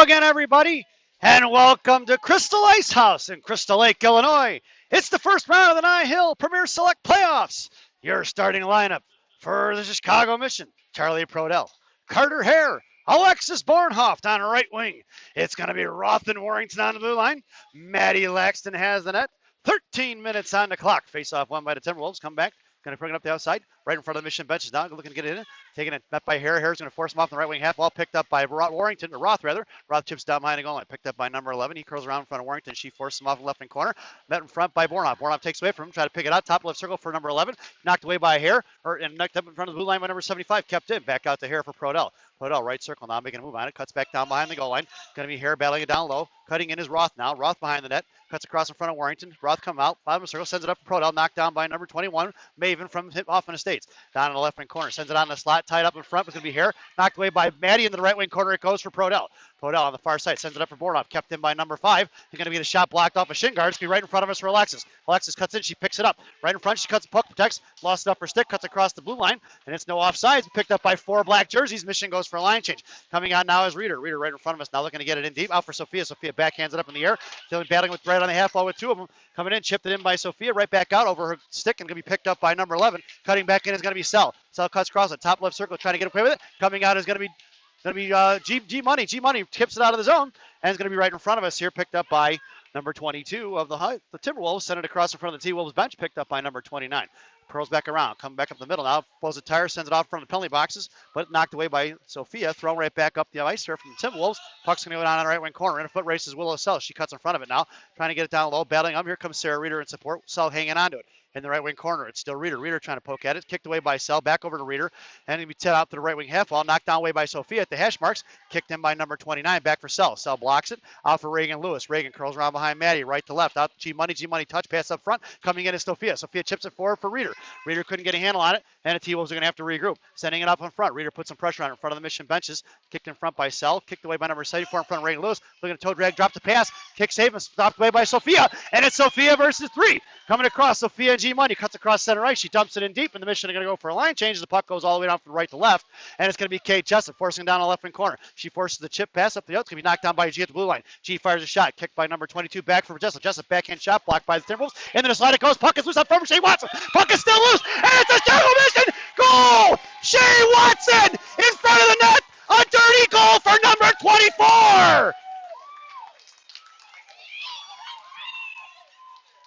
again, everybody, and welcome to Crystal Ice House in Crystal Lake, Illinois. It's the first round of the Nye Hill Premier Select Playoffs. Your starting lineup for the Chicago Mission: Charlie Prodell, Carter Hare, Alexis Bornhoft on right wing. It's going to be Roth and Warrington on the blue line. Maddie Laxton has the net. 13 minutes on the clock. Face-off won by the Timberwolves. Come back. Going to bring it up the outside, right in front of the Mission benches now, looking to get it in. Taking it met by Hare. Hare's going to force him off the right wing half wall, picked up by Roth rather. Roth chips down behind the goal line, picked up by number 11. He curls around in front of Warrington. She forces him off the left wing corner. Met in front by Bornhoff. Bornhoff takes away from him, try to pick it out. Top left circle for number 11. Knocked away by Hare, and knocked up in front of the blue line by number 75. Kept in. Back out to Hare for Prodell. Prodell, right circle now, making a move on it. Cuts back down behind the goal line. Going to be Hare battling it down low. Cutting in is Roth now. Roth behind the net. Cuts across in front of Warrington. Roth come out. Bottom of the circle. Sends it up for Prodell. Knocked down by number 21. Maven from Hoffman Estates. Down in the left wing corner. Sends it on the slot. Tied up in front. It's going to be Hare. Knocked away by Maddie into the right wing corner. It goes for Prodell. Prodell on the far side. Sends it up for Bornhoff. Kept in by number 5. He's going to get a shot blocked off a shin guard. It's going to be right in front of us for Alexis. Alexis cuts in. She picks it up. Right in front. She cuts the puck. Protects. Lost it up her stick. Cuts across the blue line. And it's no offsides. Picked up by 4 black jerseys. Mission goes for a line change. Coming on now is Reeder. Reeder right in front of us now, looking to get it in deep. Out for Sophia. Sophia backhands it up in the air. Still battling with right on the half wall with 2 of them. Coming in, chipped it in by Sophia. Right back out over her stick and going to be picked up by number 11. Cutting back in is going to be Sell. Sell cuts across the top left circle, trying to get away with it. Coming out is going to be G Money. G Money tips it out of the zone and it's going to be right in front of us here, picked up by number 22 of the Timberwolves. Sent it across in front of the T-Wolves bench, picked up by number 29. Pearls back around, coming back up the middle now. Pulls the tire, sends it off from the penalty boxes, but knocked away by Sophia. Thrown right back up the ice here from the Timberwolves. Puck's going to go down on the right wing corner. In a foot race is Willow Sell. She cuts in front of it now, trying to get it down low, battling up. Here comes Sarah Reeder in support. Sell hanging on to it. In the right wing corner, it's still Reeder. Reeder trying to poke at it. Kicked away by Sell. Back over to Reeder. And he'll be tipped out to the right wing half wall. Knocked down away by Sophia at the hash marks. Kicked in by number 29. Back for Sell. Sell blocks it. Out for Reagan Lewis. Reagan curls around behind Maddie. Right to left. Out to G Money. G Money touch. Pass up front. Coming in is Sophia. Sophia chips it forward for Reeder. Reeder couldn't get a handle on it. And the T-Wolves are going to have to regroup. Sending it up in front. Reeder put some pressure on it in front of the Mission benches. Kicked in front by Sell. Kicked away by number 74 in front of Reagan Lewis. Looking at toe drag. Dropped the pass. Kick save and stopped away by Sophia. And it's Sophia versus 3. Coming across. Sophia and G Money. Cuts across center ice. She dumps it in deep, and the Mission are going to go for a line change. The puck goes all the way down from right to left, and it's going to be Kate Jessup forcing down the left wing corner. She forces the chip pass up the out. It's going to be knocked down by G at the blue line. G fires a shot. Kicked by number 22 back for Jessup. Jessup backhand shot blocked by the Timberwolves. And then a slide it goes. Puck is loose up front for Shea Watson. Puck is still loose, and it's a Chicago Mission goal! Shea Watson in front of the net. A dirty goal for number 24!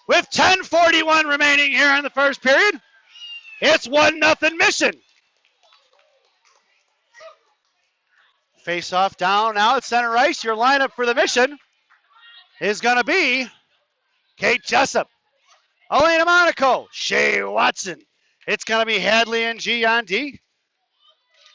With 10:41 remaining here in the first period, it's 1-0 Mission. Face off down now at center ice. Your lineup for the Mission is going to be Kate Jessup, Elena Monaco, Shea Watson. It's going to be Hadley and G on D.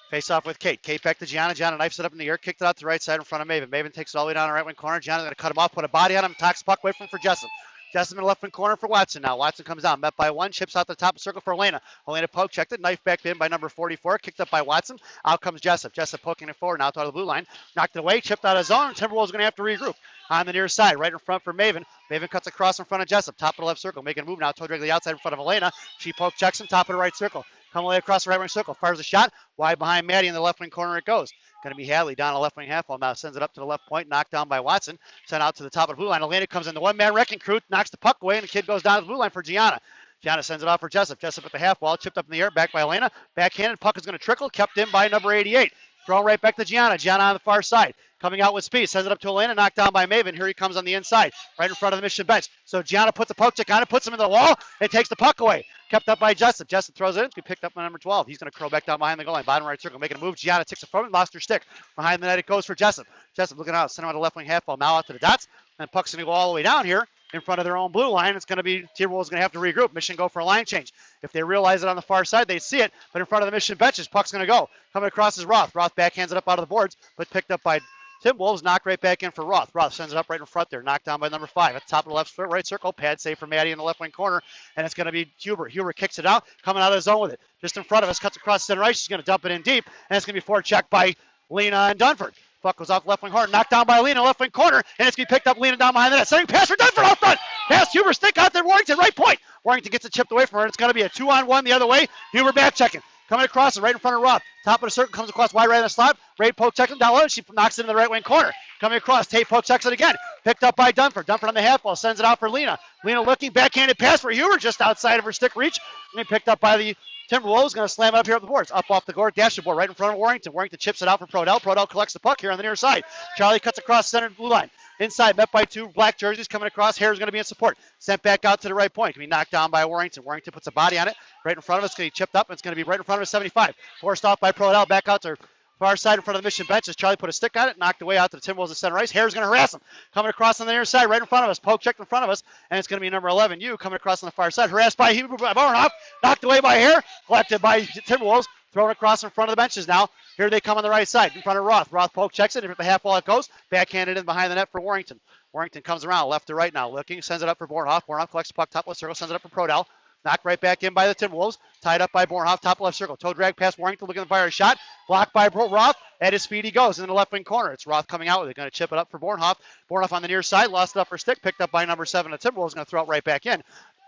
Face off with Kate. Kate back to Gianna. Gianna knifes it up in the air. Kicked it out to the right side in front of Maven. Maven takes it all the way down the right wing corner. Gianna's going to cut him off, put a body on him, talks puck away from for Jessup. Jessup in the left wing corner for Watson now. Watson comes down, met by 1, chips out the top of the circle for Elena. Elena poke checked it, knife back in by number 44, kicked up by Watson. Out comes Jessup. Jessup poking it forward, now out of the blue line. Knocked it away, chipped out of zone. Timberwolves going to have to regroup. On the near side, right in front for Maven. Maven cuts across in front of Jessup, top of the left circle, making a move now, toe drag to the outside in front of Elena. She poke checks him, top of the right circle. Come away across the right wing circle, fires a shot, wide behind Maddie in the left wing corner it goes. Going to be Hadley down the left wing half wall now, sends it up to the left point, knocked down by Watson, sent out to the top of the blue line. Elena comes in the one-man wrecking crew, knocks the puck away, and the kid goes down to the blue line for Gianna. Gianna sends it off for Jessup. Jessup at the half wall, chipped up in the air, back by Elena. Backhanded, puck is going to trickle, kept in by number 88. Thrown right back to Gianna. Gianna on the far side. Coming out with speed, sends it up to Elena, knocked down by Maven. Here he comes on the inside, right in front of the Mission bench. So Gianna puts a poke check on it, puts him in the wall, and takes the puck away. Kept up by Jessup. Jessup throws it in. It's going to be picked up by number 12. He's going to curl back down behind the goal line, bottom right circle, making a move. Gianna takes it from it, lost her stick. Behind the net it goes for Jessup. Jessup looking out, sent him on the left wing half ball, now out to the dots. And puck's going to go all the way down here in front of their own blue line. It's going to be, Timberwolves going to have to regroup. Mission go for a line change. If they realize it on the far side, they see it. But in front of the Mission benches, puck's going to go. Coming across is Roth. Roth backhands it up out of the boards, but picked up by Timberwolves. Knocked right back in for Roth. Roth sends it up right in front there. Knocked down by number 5. At the top of the left right circle. Pad save for Maddie in the left wing corner. And it's going to be Huber. Huber kicks it out. Coming out of the zone with it. Just in front of us. Cuts across center ice. She's going to dump it in deep. And it's going to be forechecked by Lena and Dunford. Puck goes off left wing corner, knocked down by Lena, left wing corner, and it's going to be picked up Lena down behind the net. Sending pass for Dunford out front. Pass Huber, stick out there, Warrington, right point. Warrington gets it chipped away from her, and it's going to be a 2-on-1 the other way. Huber back checking. Coming across it right in front of Roth. Top of the circle, comes across wide right in the slot. Right poke checking down low. She knocks it in the right wing corner. coming across. Tate poke checks it again. Picked up by Dunford. Dunford on the half ball, sends it out for Lena. Lena looking, backhanded pass for Huber just outside of her stick reach. And picked up by the Timberwolves, going to slam it up here up the boards. Up off the board, dash the board right in front of Warrington. Warrington chips it out for Prodell. Prodell collects the puck here on the near side. Charlie cuts across center blue line. Inside, met by two black jerseys coming across. Hare's going to be in support. Sent back out to the right point. Can be knocked down by Warrington. Warrington puts a body on it right in front of us. It's going to be chipped up. It's going to be right in front of us, 75. Forced off by Prodell. Back out to far side in front of the Mission bench as Charlie put a stick on it, knocked away out to the Timberwolves at center ice. Hare's going to harass him. Coming across on the near side, right in front of us. Poke checked in front of us, and it's going to be number 11, you coming across on the far side. Harassed by Barnoff, knocked away by Hare, collected by Timberwolves, thrown across in front of the benches now. Here they come on the right side in front of Roth. Roth poke checks it. If the half wall it goes, backhanded in behind the net for Warrington. Warrington comes around left to right now, looking, sends it up for Bornhoff. Bornhoff collects the puck, top left circle, sends it up for Prodell. Knocked right back in by the Timberwolves. Tied up by Bornhoff, top left circle. Toe drag past Warrington, looking to fire a shot. Blocked by Roth. At his feet he goes in the left wing corner. It's Roth coming out with it. Going to chip it up for Bornhoff. Bornhoff on the near side, lost it up for stick. Picked up by number 7. The Timberwolves going to throw it right back in.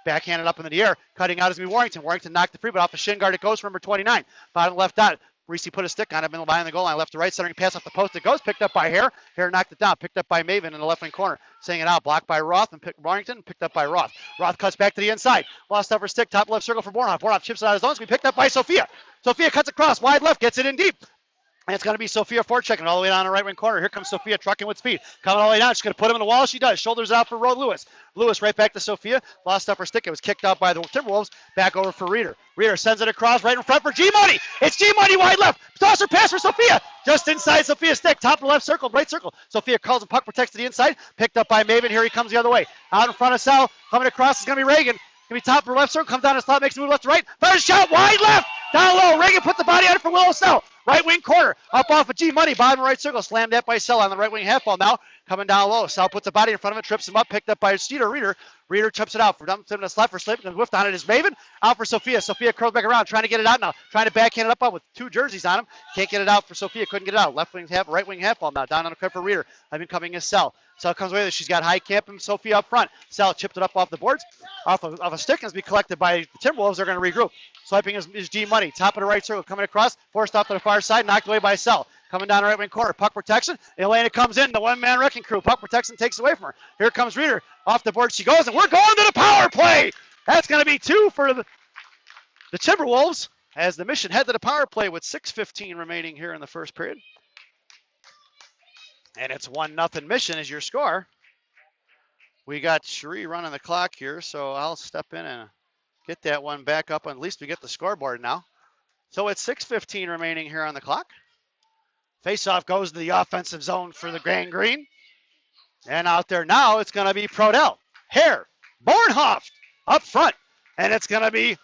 Backhanded up into the air. Cutting out is going to be Warrington. Warrington knocked the free, but off the shin guard it goes for number 29. Bottom left dot. Reese put a stick on it, middle behind the goal line, left to right, centering pass off the post. It goes, picked up by Hare. Hare knocked it down, picked up by Maven in the left wing corner. Saying it out, blocked by Roth and Warrington, picked up by Roth. Roth cuts back to the inside. Lost up her stick, top left circle for Bornhoff. Bornhoff chips it out of his own. It's going to be picked up by Sophia. Sophia cuts across, wide left, gets it in deep. And it's going to be Sophia forechecking all the way down the right wing corner. Here comes Sophia trucking with speed. Coming all the way down. She's going to put him in the wall. She does. Shoulders out for Lewis. Lewis right back to Sophia. Lost up her stick. It was kicked out by the Timberwolves. Back over for Reeder. Reeder sends it across right in front for G-Money. It's G-Money wide left. Tosser pass for Sophia. Just inside Sophia's stick. Top of left circle, right circle. Sophia calls and puck protects to the inside. Picked up by Maven. Here he comes the other way. Out in front of Sal. Coming across is going to be Reagan. Going to be top for left circle. Comes down his slot. Makes a move left to right. Fires a shot wide left. Down low. Reagan puts the body on it for Willow Sell. Right wing corner. Up off of G-Money. Bottom right circle. Slammed that by Sell on the right wing half ball now. Coming down low. Sal puts the body in front of him. Trips him up. Picked up by Reeder. Reeder chips it out. For dumps him to slap for Slip. And whiffed on it is Maven. Out for Sophia. Sophia curls back around. Trying to get it out now. Trying to backhand it up with two jerseys on him. Can't get it out for Sophia. Couldn't get it out. Left wing half. Right wing half ball now. Down on the curve for Reeder. I've been coming as Sell. Sell comes away with it. She's got high camp and Sophia up front. Sell chipped it up off the boards. Off a stick and has been collected by the Timberwolves. They're going to regroup. Swiping is G-Money. Top of the right circle. Coming across. Forced off to the far side. Knocked away by Sell. Coming down the right wing corner. Puck protection. Elena comes in. The one-man wrecking crew. Puck protection takes away from her. Here comes Reeder. Off the board she goes. And we're going to the power play. That's going to be 2 for the Timberwolves as the Mission head to the power play with 6:15 remaining here in the first period. And it's 1-0 Mission is your score. We got Cherie running the clock here, so I'll step in and get that one back up. At least we get the scoreboard now. So it's 6:15 remaining here on the clock. Faceoff goes to the offensive zone for the Grand Green. And out there now, it's going to be Prodell, Hare, Bornhoff up front. And it's going to be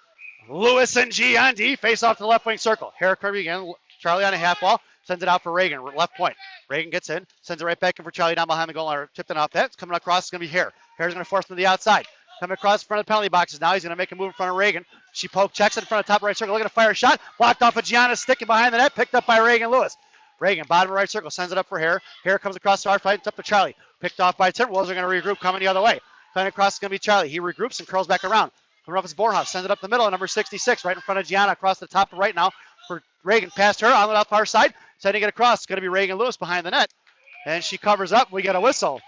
Lewis and G on D. Face off to the left wing circle. Hare Kirby again. Charlie on a half wall. Sends it out for Reagan. Left point. Reagan gets in. Sends it right back in for Charlie down behind the goal line. Tipped it off that. It's coming across. It's going to be Hare. Hare's going to force him to the outside. Coming across in front of the penalty boxes now. He's going to make a move in front of Reagan. She poke checks it in front of top right circle. Looking to fire a shot. Blocked off of Gianna's stick behind the net. Picked up by Reagan Lewis. Reagan, bottom right circle, sends it up for Hare. Hare comes across the hard fight. It's up to Charlie. Picked off by Timberwolves. They're going to regroup coming the other way. Coming across is going to be Charlie. He regroups and curls back around. Coming up is Bornhoff. Sends it up the middle. Number 66 right in front of Gianna across the top right now for Reagan. Past her on the far side. Sending it across. It's going to be Reagan Lewis behind the net. And she covers up. We get a whistle.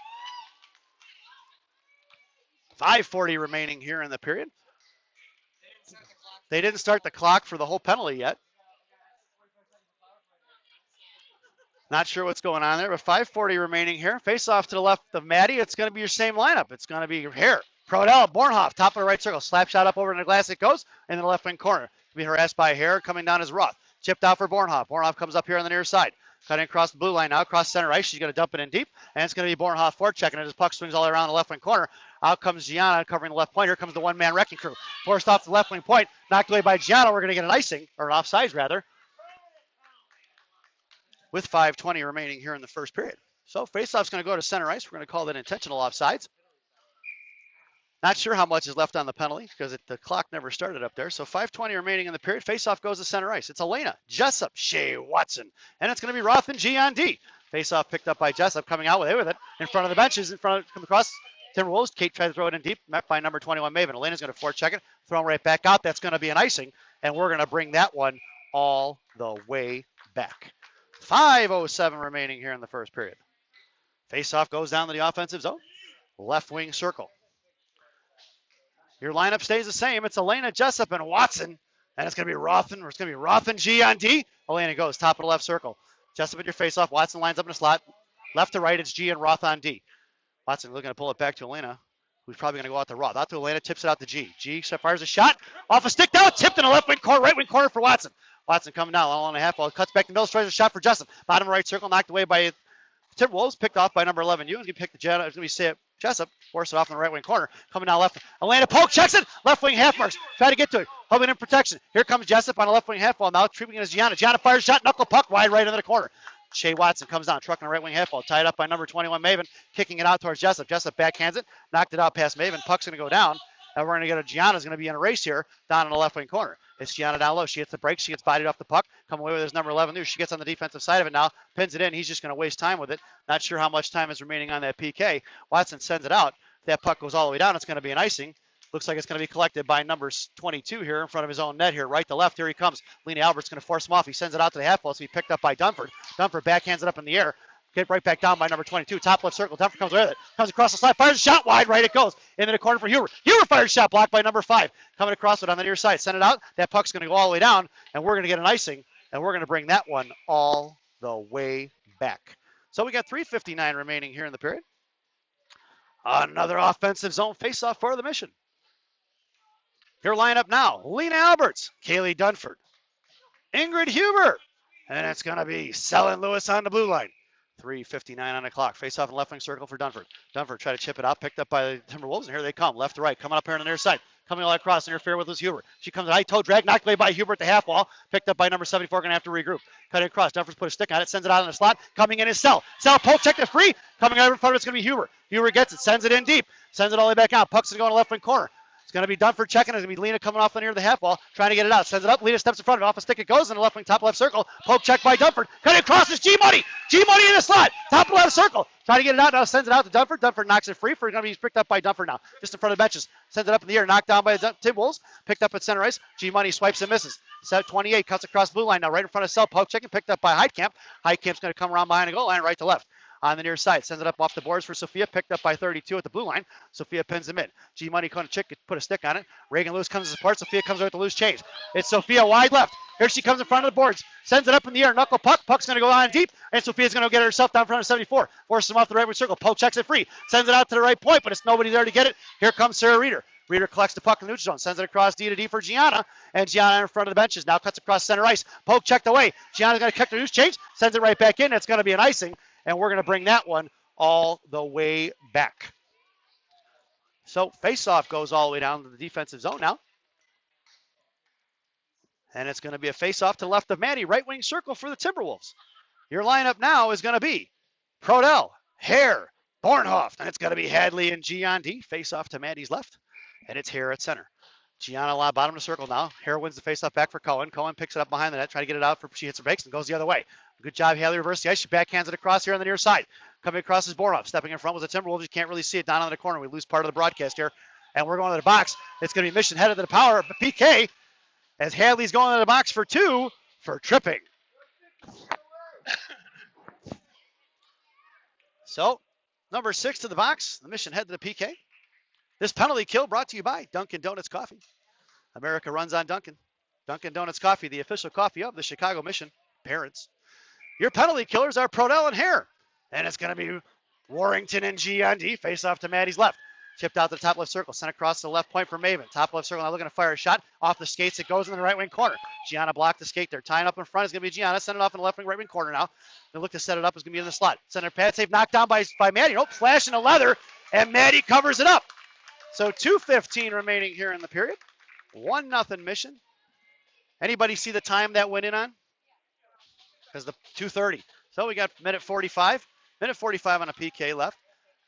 5:40 remaining here in the period. They didn't start the clock for the whole penalty yet. Not sure what's going on there, but 5:40 remaining here. Face off to the left of Maddie. It's going to be your same lineup. It's going to be Hare, Prodell, Bornhoff, top of the right circle. Slap shot up over in the glass. It goes in the left wing corner. To be harassed by Hare. Coming down is Roth. Chipped out for Bornhoff. Bornhoff comes up here on the near side. Cutting across the blue line now, across center ice. She's going to dump it in deep, and it's going to be Bornhoff forechecking it as puck swings all around the left wing corner. Out comes Gianna covering the left point. Here comes the one-man wrecking crew. Forced off the left wing point. Knocked away by Gianna. We're going to get an icing, or an offsides rather, with 5:20 remaining here in the first period. So faceoff's going to go to center ice. We're going to call that intentional offsides. Not sure how much is left on the penalty because the clock never started up there. So 5:20 remaining in the period. Faceoff goes to center ice. It's Elena, Jessup, Shea Watson. And it's going to be Roth and G on D. Faceoff picked up by Jessup, coming out with it in front of the benches, in front of, come across Timberwolves. Kate tried to throw it in deep, met by number 21 Maven. Elena's going to forecheck it, throw him right back out. That's going to be an icing, and we're going to bring that one all the way back. 5:07 remaining here in the first period. Face-off goes down to the offensive zone. Left wing circle. Your lineup stays the same. It's Elena, Jessup, and Watson. And it's going to be Rothen. It's going to be Rothen, G on D. Elena goes top of the left circle. Jessup at your face-off. Watson lines up in a slot. Left to right, it's G and Roth on D. Watson looking to pull it back to Elena, who's probably going to go out to Roth. Out to Elena, tips it out to G. G fires a shot. Off a stick now. Tipped in the left wing corner, right wing corner for Watson. Watson coming down, all on a half ball. Cuts back to Mills, tries a shot for Jessup. Bottom right circle, knocked away by Timberwolves, picked off by number 11. Ewan's going to pick the Jetta. It's going to be Jessup, force it off in the right wing corner. Coming down left. Elena poke, checks it. Left wing half marks. Try to get to it. Hoping in protection. Here comes Jessup on a left wing half ball. Now treating it as Gianna. Gianna fires shot, knuckle puck wide right into the corner. Shea Watson comes down, trucking the right wing half ball. Tied up by number 21, Maven. Kicking it out towards Jessup. Jessup backhands it. Knocked it out past Maven. Puck's going to go down. And we're going to get Gianna's going to be in a race here down in the left wing corner. It's Gianna down low. She hits the break. She gets bodied off the puck. Come away with his number 11 new. She gets on the defensive side of it now. Pins it in. He's just going to waste time with it. Not sure how much time is remaining on that PK. Watson sends it out. That puck goes all the way down. It's going to be an icing. Looks like it's going to be collected by number 22 here in front of his own net here. Right to left. Here he comes. Lena Albert's going to force him off. He sends it out to the half ball. So he picked up by Dunford. Dunford backhands it up in the air. Get right back down by number 22. Top left circle. Dunford comes with it. Comes across the slide. Fires a shot wide. Right it goes. Into the corner for Huber. Huber fires a shot blocked by number 5. Coming across it on the near side. Send it out. That puck's going to go all the way down. And we're going to get an icing. And we're going to bring that one all the way back. So we got 3:59 remaining here in the period. Another offensive zone face-off for the Mission. Your lineup now. Lena Alberts. Kaylee Dunford. Ingrid Huber. And it's going to be Selen Lewis on the blue line. 3:59 on the clock. Face off in left wing circle for Dunford. Dunford try to chip it out. Picked up by the Timberwolves. And here they come. Left to right. Coming up here on the near side. Coming all across. Interfere with Liz Huber. She comes a high toe drag. Knocked away by Huber at the half wall. Picked up by number 74. Going to have to regroup. Cutting across. Dunford's put a stick on it. Sends it out in the slot. Coming in is Sel. Sel poke check it free. Coming out in front of it's going to be Huber. Huber gets it. Sends it in deep. Sends it all the way back out. Puck's going to go in the left wing corner. It's going to be Dunford checking. It's going to be Lena coming off the near the half wall, trying to get it out. Sends it up. Lena steps in front of it. Off a stick it goes in the left wing, top left circle. Poke check by Dunford. Cutting across is G-Money. G-Money in the slot. Top left circle. Trying to get it out. Now sends it out to Dunford. Dunford knocks it free. Going to be picked up by Dunford now. Just in front of the benches. Sends it up in the air. Knocked down by the Timberwolves. Picked up at center ice. G-Money swipes and misses. Set 28. Cuts across blue line now. Right in front of Sel. Poke checking. Picked up by Heidkamp. Heidkamp's going to come around behind the goal line right to left. On the near side, sends it up off the boards for Sophia, picked up by 32 at the blue line. Sophia pins him in. G-Money going to put a stick on it. Reagan Lewis comes to support. Sophia comes out with the loose change. It's Sophia wide left. Here she comes in front of the boards. Sends it up in the air. Knuckle puck. Puck's going to go on deep. And Sophia's going to get herself down in front of 74. Forces him off the right wing circle. Poke checks it free. Sends it out to the right point, but it's nobody there to get it. Here comes Sarah Reeder. Reeder collects the puck in the neutral zone. Sends it across D to D for Gianna. And Gianna in front of the benches. Now cuts across center ice. Poke checked away. Gianna's going to kick the loose change. Sends it right back in. It's going to be an icing. And we're going to bring that one all the way back. So face-off goes all the way down to the defensive zone now. And it's going to be a face-off to the left of Maddie, right wing circle for the Timberwolves. Your lineup now is going to be Prodell, Hare, Bornhoff, and it's going to be Hadley and G on D. Face-off to Maddie's left, and it's Hare at center. Gianna bottom of the circle now. Hare wins the face-off back for Cohen. Cohen picks it up behind the net, trying to get it out. She hits her brakes and goes the other way. Good job, Hadley reverse the ice. She backhands it across here on the near side. Coming across is Bornhoff. Stepping in front was the Timberwolves. You can't really see it down on the corner. We lose part of the broadcast here. And we're going to the box. It's going to be Mission headed to the power. But PK, as Hadley's going to the box for 2 for tripping. So, number 6 to the box. The Mission head to the PK. This penalty kill brought to you by Dunkin' Donuts Coffee. America runs on Dunkin'. Dunkin' Donuts Coffee, the official coffee of the Chicago Mission. Parents. Your penalty killers are Prodell and Hare. And it's going to be Warrington and G on D. Face off to Maddie's left. Chipped out the top left circle. Sent across the left point for Maven. Top left circle now looking to fire a shot. Off the skates. It goes in the right wing corner. Gianna blocked the skate there. Tying up in front is going to be Gianna. Send it off in the left wing, right wing corner now. They look to set it up. It's going to be in the slot. Center pad save knocked down by Maddie. Nope. Flash in the leather. And Maddie covers it up. So 2:15 remaining here in the period. 1-0 Mission. Anybody see the time that went in on? Because the 2:30. So we got minute 45. Minute 45 on a PK left.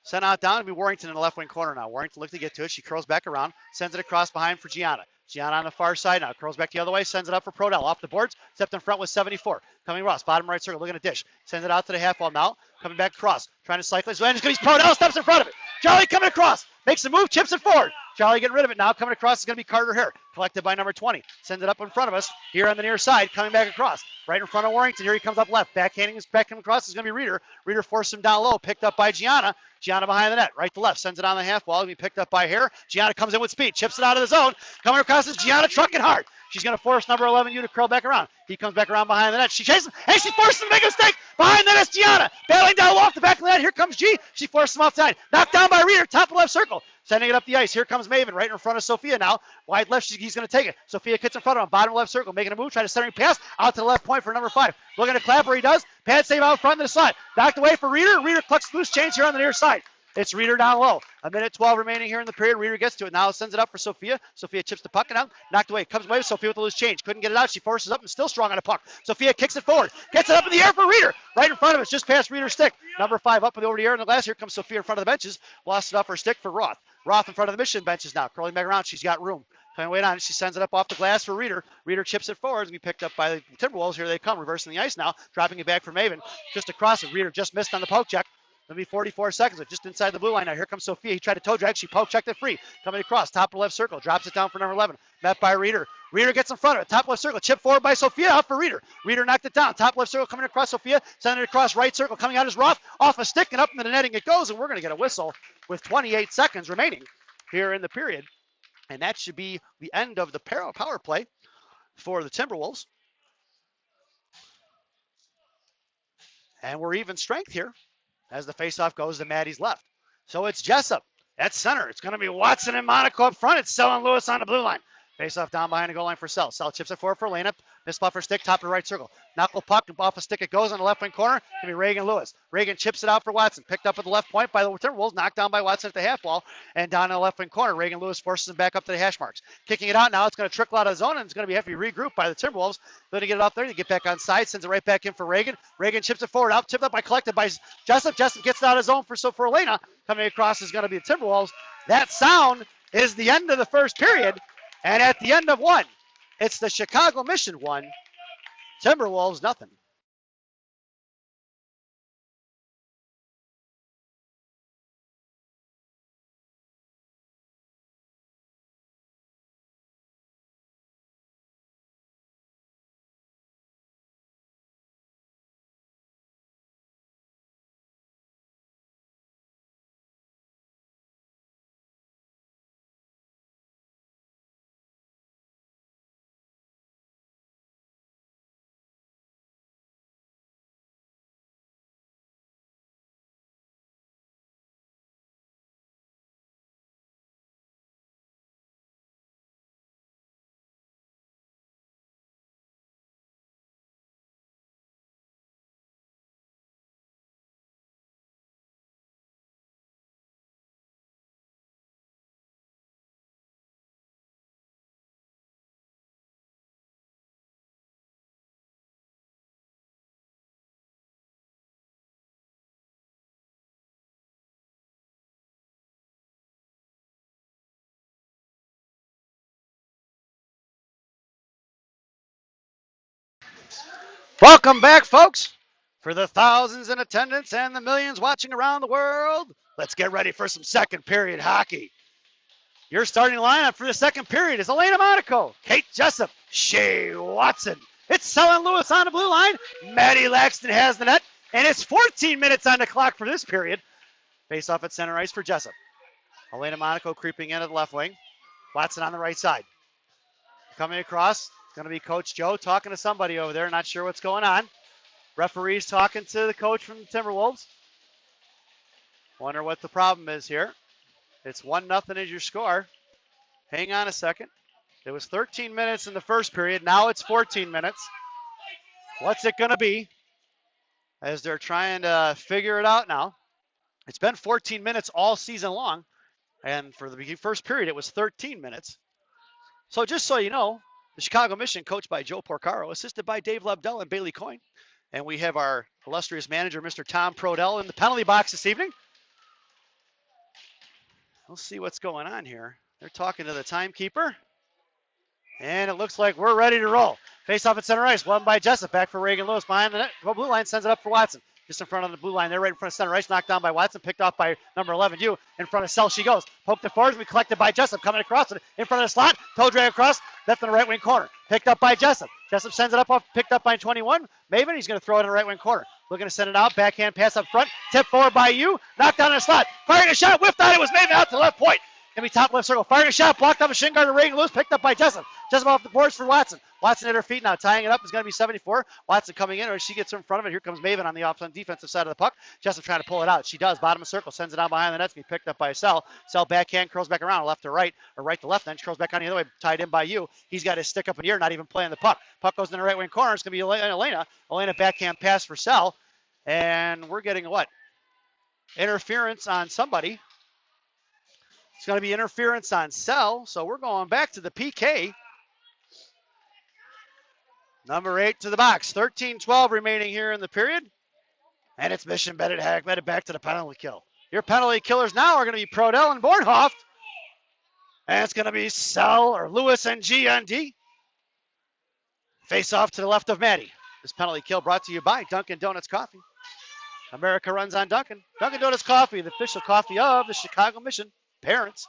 Sent out down to be Warrington in the left wing corner now. Warrington looks to get to it. She curls back around. Sends it across behind for Gianna. Gianna on the far side now. Curls back the other way. Sends it up for Prodell. Off the boards. Stepped in front with 74. Coming Ross. Bottom right circle. Looking at dish. Sends it out to the half wall now. Coming back across. Trying to cycle his way. And Prodell steps in front of it. Charlie coming across. Makes the move. Chips it forward. Charlie getting rid of it now. Coming across is going to be Carter Hare. Collected by number 20. Sends it up in front of us. Here on the near side. Coming back across. Right in front of Warrington. Here he comes up left. Backhanding his back across is going to be Reeder. Reeder forced him down low. Picked up by Gianna. Gianna behind the net. Right to left. Sends it on the half wall. Going to be picked up by Hare. Gianna comes in with speed. Chips it out of the zone. Coming across is Gianna trucking hard. She's going to force number 11 to curl back around. He comes back around behind the net. She chases him, and she forces him to make a mistake. Behind the net is Gianna. Battling down low off the back of the net. Here comes G. She forces him outside. Knocked down by Reeder. Top of left circle. Sending it up the ice. Here comes Maven right in front of Sophia now. Wide left. He's going to take it. Sophia gets in front of him. Bottom left circle. Making a move. Trying to centering pass. Out to the left point for number 5. Looking to Clapper. He does. Pad save out front of the slot. Knocked away for Reeder. Reeder clucks loose change here on the near side. It's Reeder down low. 1:12 remaining here in the period. Reeder gets to it. Now sends it up for Sophia. Sophia chips the puck out. Knocked away. Comes away with Sophia with a loose change. Couldn't get it out. She forces up and still strong on a puck. Sophia kicks it forward. Gets it up in the air for Reeder. Right in front of us. Just past Reeder's stick. Number 5 up and over the air in the glass. Here comes Sophia in front of the benches. Lost it off her stick for Roth. Roth in front of the Mission benches now. Curling back around. She's got room. Coming way down. She sends it up off the glass for Reeder. Reeder chips it forward. It's going to be picked up by the Timberwolves. Here they come. Reversing the ice now. Dropping it back for Maven. Just across it. Reeder just missed on the poke check. It'll be 44 seconds. Just inside the blue line now. Here comes Sophia. He tried to toe drag. She poke checked it free. Coming across. Top of left circle. Drops it down for number 11. Met by Reeder. Reeder gets in front of it. Top left circle. Chip forward by Sophia. Out for Reeder. Reeder knocked it down. Top left circle coming across Sophia. Sending it across right circle. Coming out is Roth. Off a stick and up into the netting it goes. And we're going to get a whistle with 28 seconds remaining here in the period. And that should be the end of the power play for the Timberwolves. And we're even strength here as the faceoff goes to Maddie's left. So it's Jessup at center. It's going to be Watson and Monaco up front. It's Sell and Lewis on the blue line. Face-off down behind the goal line for Sell. Sell chips it forward for Elena. Missed off her stick, top of the right circle. Knuckle puck, off a stick it goes on the left wing corner. It's going to be Reagan Lewis. Reagan chips it out for Watson. Picked up at the left point by the Timberwolves. Knocked down by Watson at the half wall. And down in the left wing corner, Reagan Lewis forces him back up to the hash marks. Kicking it out now. It's going to trickle out of the zone, and it's going to be heavy regroup by the Timberwolves. They're going to get it out there. They get back on side. Sends it right back in for Reagan. Reagan chips it forward. Out, tipped up by collected by Jessup. Jessup gets it out of zone for Elena. Coming across is going to be the Timberwolves. That sound is the end of the first period. And at the end of one, it's the Chicago Mission 1, Timberwolves nothing. Welcome back, folks. For the thousands in attendance and the millions watching around the world, let's get ready for some second period hockey. Your starting lineup for the second period is Elena Monaco, Kate Jessup, Shea Watson. It's Sellen Lewis on the blue line. Maddie Laxton has the net, and it's 14 minutes on the clock for this period. Face off at center ice for Jessup. Elena Monaco creeping in at the left wing. Watson on the right side. Coming across, it's going to be Coach Joe talking to somebody over there. Not sure what's going on. Referee's talking to the coach from the Timberwolves. Wonder what the problem is here. It's 1-0 is your score. Hang on a second. It was 13 minutes in the first period. Now it's 14 minutes. What's it going to be? As they're trying to figure it out now. It's been 14 minutes all season long. And for the first period, it was 13 minutes. So just so you know, the Chicago Mission, coached by Joe Porcaro, assisted by Dave Lebdell and Bailey Coyne. And we have our illustrious manager, Mr. Tom Prodell, in the penalty box this evening. We'll see what's going on here. They're talking to the timekeeper. And it looks like we're ready to roll. Face off at center ice. Won by Jessup. Back for Reagan Lewis behind the net. Blue line sends it up for Watson. just in front of the blue line. They're right in front of center ice. Knocked down by Watson. Picked off by number 11, you. In front of Sell she goes. Poked the forwards. We collected by Jessup. Coming across it in front of the slot. Toe drag across. Left in the right wing corner. Picked up by Jessup. Jessup sends it up off. Picked up by 21. Maven. He's going to throw it in the right wing corner. Looking to send it out. Backhand pass up front. Tip forward by you. Knocked down in the slot. Firing a shot. Whiffed on it. Was Maven out to the left point. Gonna be top left circle. Firing a shot. Blocked off a shin guard to Reagan Lewis. Picked up by Jessup. Jessup off the boards for Watson. Watson at her feet now. Tying it up is going to be 74. Watson coming in, or she gets in front of it. Here comes Maven on the defensive side of the puck. Jessup trying to pull it out. She does. Bottom of circle. Sends it down behind the net. It's going to be picked up by Sell. Sell backhand. Curls back around. Left to right. Or right to left. Then curls back on the other way. Tied in by you. He's got his stick up in the air. Not even playing the puck. Puck goes in the right wing corner. It's going to be Elena. Elena backhand pass for Sell. And we're getting what? Interference on somebody. It's going to be interference on Sell. So we're going back to the PK. Number 8 to the box. 13-12 remaining here in the period. And it's mission bedded back to the penalty kill. Your penalty killers now are going to be Prodell and Bornhoft. And it's going to be Sell or Lewis and G on D. Face off to the left of Maddie. This penalty kill brought to you by Dunkin' Donuts Coffee. America runs on Dunkin'. Dunkin' Donuts Coffee, the official coffee of the Chicago Mission. Parents.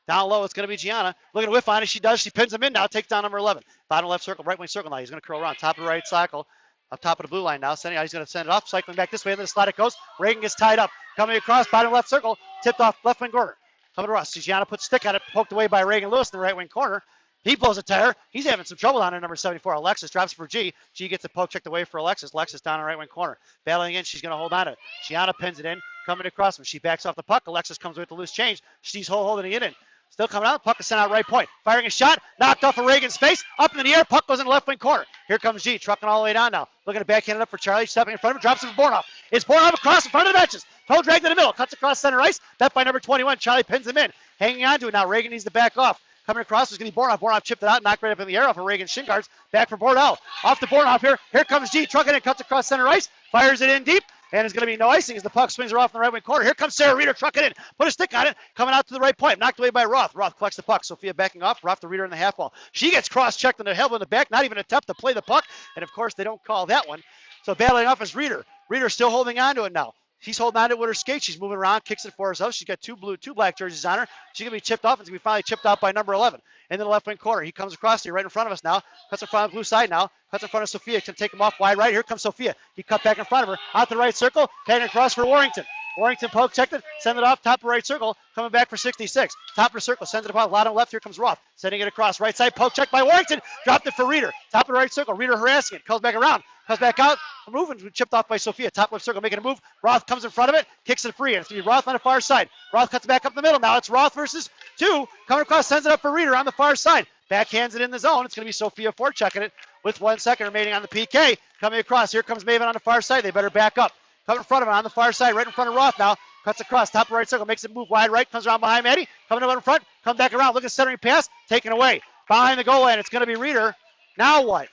Down low, it's going to be Gianna. Looking to whiff on it. She does. She pins him in now. Takes down number 11. Bottom left circle, right wing circle now. He's going to curl around. Top of the right cycle. Up top of the blue line now. He's going to send it off. Cycling back this way. And then the slot it goes. Reagan gets tied up. Coming across. Bottom left circle. Tipped off left wing corner. Coming to Russ. Gianna puts a stick on it. Poked away by Reagan Lewis in the right wing corner. He blows a tire. He's having some trouble down there, number 74. Alexis drops for G. G gets a poke checked away for Alexis. Alexis down in the right wing corner. Battling in. She's going to hold on to it. Gianna pins it in. Coming across him. She backs off the puck. Alexis comes with the loose change. She's holding it in. Still coming out. Puck is sent out right point. Firing a shot. Knocked off of Reagan's face. Up in the air. Puck goes in the left wing corner. Here comes G. Trucking all the way down now. Looking to backhand it up for Charlie. Stepping in front of him. Drops it for Bornhoff. It's Bornhoff across in front of the benches. Toe dragged in the middle. Cuts across center ice. That by number 21. Charlie pins him in. Hanging on to it now. Reagan needs to back off. Coming across is going to be Bornhoff. Bornhoff chipped it out. Knocked right up in the air off of Reagan's shin guards. Back for Bornhoff. Off to Bornhoff here. Here comes G. Trucking it. Cuts across center ice. Fires it in deep. And it's going to be no icing as the puck swings her off in the right wing corner. Here comes Sarah Reeder, trucking in. Put a stick on it. Coming out to the right point. Knocked away by Roth. Roth collects the puck. Sophia backing off. Roth the Reeder in the half wall. She gets cross-checked in the elbow in the back. Not even an attempt to play the puck. And, of course, they don't call that one. So battling off is Reeder. Reeder still holding on to it now. She's holding on to it with her skates. She's moving around, kicks it for herself. She's got two black jerseys on her. She's going to be chipped off. It's going to be finally chipped out by number 11. In the left wing corner. He comes across here right in front of us now. Cuts in front of the blue side now. Cuts in front of Sophia. Can take him off wide right. Here comes Sophia. He cut back in front of her. Out the right circle. Heading across for Warrington. Warrington poke checked it. Send it off. Top of right circle. Coming back for 66. Top of the circle. Sends it off. Bottom left. Here comes Roth. Sending it across. Right side. Poke check by Warrington. Dropped it for Reeder. Top of the right circle. Reeder harassing it. Comes back around. Comes back out. Moving. Chipped off by Sophia. Top left circle. Making a move. Roth comes in front of it. Kicks it free. And it's going to be Roth on the far side. Roth cuts back up the middle. Now it's Roth versus 2. Coming across. Sends it up for Reeder on the far side. Backhands it in the zone. It's going to be Sophia forechecking it with 1 second remaining on the PK. Coming across. Here comes Maven on the far side. They better back up. Coming in front of it on the far side. Right in front of Roth now. Cuts across. Top of right circle. Makes it move wide right. Comes around behind Maddie. Coming up in front. Come back around. Look at centering pass. Taken away. Behind the goal line. It's going to be Reeder. Now what?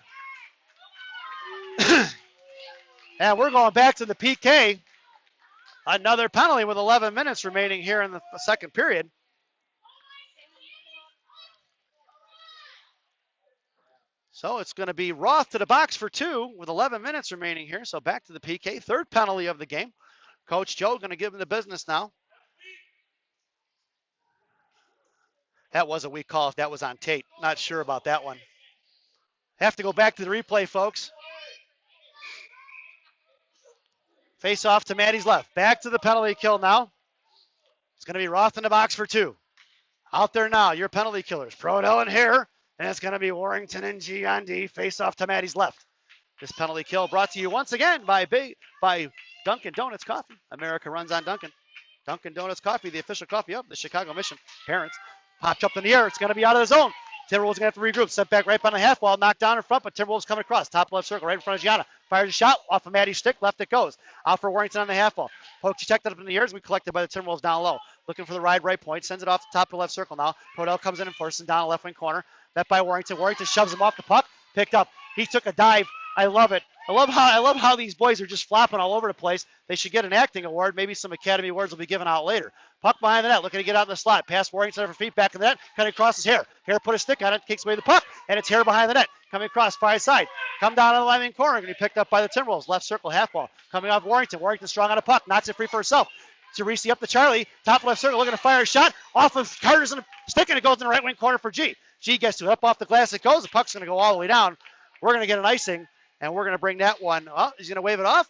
And we're going back to the PK. Another penalty with 11 minutes remaining here in the second period. So it's going to be Roth to the box for 2 with 11 minutes remaining here. So back to the PK. Third penalty of the game. Coach Joe going to give him the business now. That was a weak call if that was on tape. Not sure about that one. Have to go back to the replay, folks. Face off to Maddie's left. Back to the penalty kill now. It's going to be Roth in the box for 2. Out there now, your penalty killers. Prodell and Hare. And it's going to be Warrington and G on D. Face off to Maddie's left. This penalty kill brought to you once again by Dunkin' Donuts Coffee. America runs on Dunkin'. Dunkin' Donuts Coffee, the official coffee of the Chicago Mission. Parents. Popped up in the air. It's going to be out of the zone. Timberwolves going to have to regroup. Step back right behind the half wall. Knocked down in front, but Timberwolves coming across. Top left circle right in front of Gianna. Fires a shot off of Maddie's stick. Left it goes. Out for Warrington on the half wall. Pokey checked it up in the air as we collected by the Timberwolves down low. Looking for the right point. Sends it off the top of the left circle now. Prodell comes in and forces down the left wing corner. That by Warrington. Warrington shoves him off the puck. Picked up. He took a dive. I love it. I love how these boys are just flopping all over the place. They should get an acting award. Maybe some Academy Awards will be given out later. Puck behind the net, looking to get out in the slot. Pass Warrington for feet back in the net. Cutting across his hair. Hair put a stick on it, kicks away the puck, and it's Hair behind the net. Coming across far side. Come down on the line corner. Going to be picked up by the Timberwolves. Left circle, half ball. Coming off Warrington. Warrington strong on a puck. Knocks it free for herself. Cerisi up to Charlie. Top left circle, looking to fire a shot. Off of Carter's stick, and it goes in the right wing corner for G. G gets to it. Up off the glass it goes. The puck's going to go all the way down. We're going to get an icing, and we're going to bring that one up. He's going to wave it off.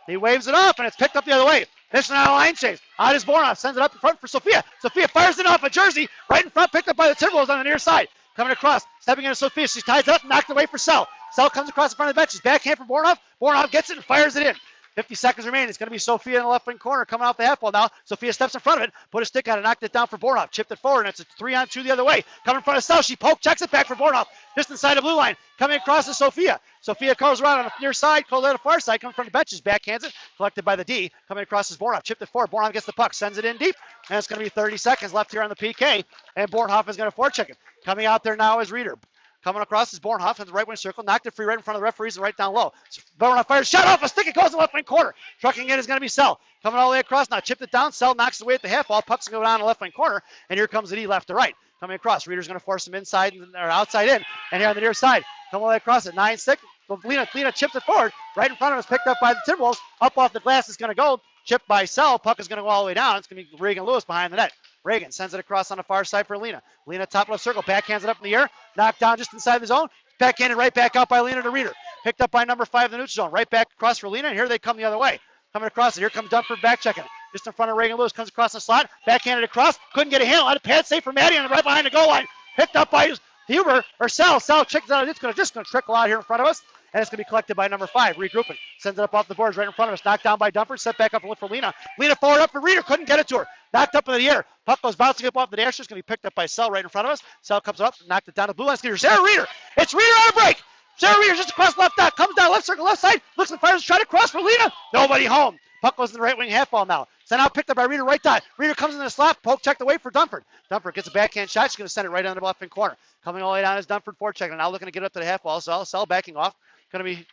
He waves it off, and it's picked up the other way. Mission on a line chase. Out is Bornoff. Sends it up in front for Sophia. Sophia fires it off a jersey. Right in front, picked up by the Timberwolves on the near side. Coming across. Stepping into Sophia. She ties it up and knocked away for Sell. Sell comes across in front of the benches. Backhand for Bornoff. Bornoff gets it and fires it in. 50 seconds remaining. It's going to be Sophia in the left wing corner coming off the half wall now. Sophia steps in front of it, put a stick on it, knocked it down for Bornoff, chipped it forward, and it's a 3-on-2 the other way. Coming in front of Sell, she checks it back for Bornoff, just inside the blue line. Coming across is Sophia. Sophia curls around on the near side, curls on the far side, coming from the benches, backhands it, collected by the D. Coming across is Bornoff, chipped it forward. Bornoff gets the puck, sends it in deep, and it's going to be 30 seconds left here on the PK, and Bornoff is going to forecheck it. Coming out there now is Reeder. Coming across is Bornhoff in the right wing circle, knocked it free right in front of the referees and right down low. Bornhoff fires, shot off a stick, it goes in the left wing corner. Trucking in is going to be Sell. Coming all the way across now, chipped it down, Sell knocks it away at the half wall, puck's going to go down the left wing corner, and here comes the D left to right. Coming across, Reeder's going to force him inside or outside in, and here on the near side, coming all the way across it, 9-6. Lena chips it forward, right in front of us, picked up by the Timberwolves. Up off the glass is going to go, chipped by Sell, puck is going to go all the way down. It's going to be Reagan Lewis behind the net. Reagan sends it across on the far side for Lena. Lena top left circle, backhands it up in the air, knocked down just inside the zone. Backhanded right back out by Lena to Reeder. Picked up by number 5 in the neutral zone. Right back across for Lena, and here they come the other way. Coming across it. Here comes Dunford back checking it. Just in front of Reagan Lewis. Comes across the slot. Backhanded across. Couldn't get a handle on it. Pad save for Maddie, and right behind the goal line. Picked up by Huber or Sell. Sell checks it out. It's just going to trickle out here in front of us. And it's going to be collected by number 5, regrouping. Sends it up off the boards right in front of us. Knocked down by Dunford. Set back up and look for Lena. Lena forward up for Reeder. Couldn't get it to her. Knocked up in the air. Puck goes bouncing up off the dash. It's going to be picked up by Sell right in front of us. Sell comes up. Knocked it down the blue line. It's Sarah Reeder. It's Reeder on a break. Sarah Reeder just across left dot. Comes down left circle, left side. Looks and fires. Trying to cross for Lena. Nobody home. Puck goes in the right wing half ball now. So now picked up by Reeder right dot. Reeder comes in the slot. Poke checked away for Dunford. Dunford gets a backhand shot. She's going to send it right on the left wing corner. Coming all the way down is Dunford forechecking. Now looking to get up to the half ball. Sell backing off. Going to be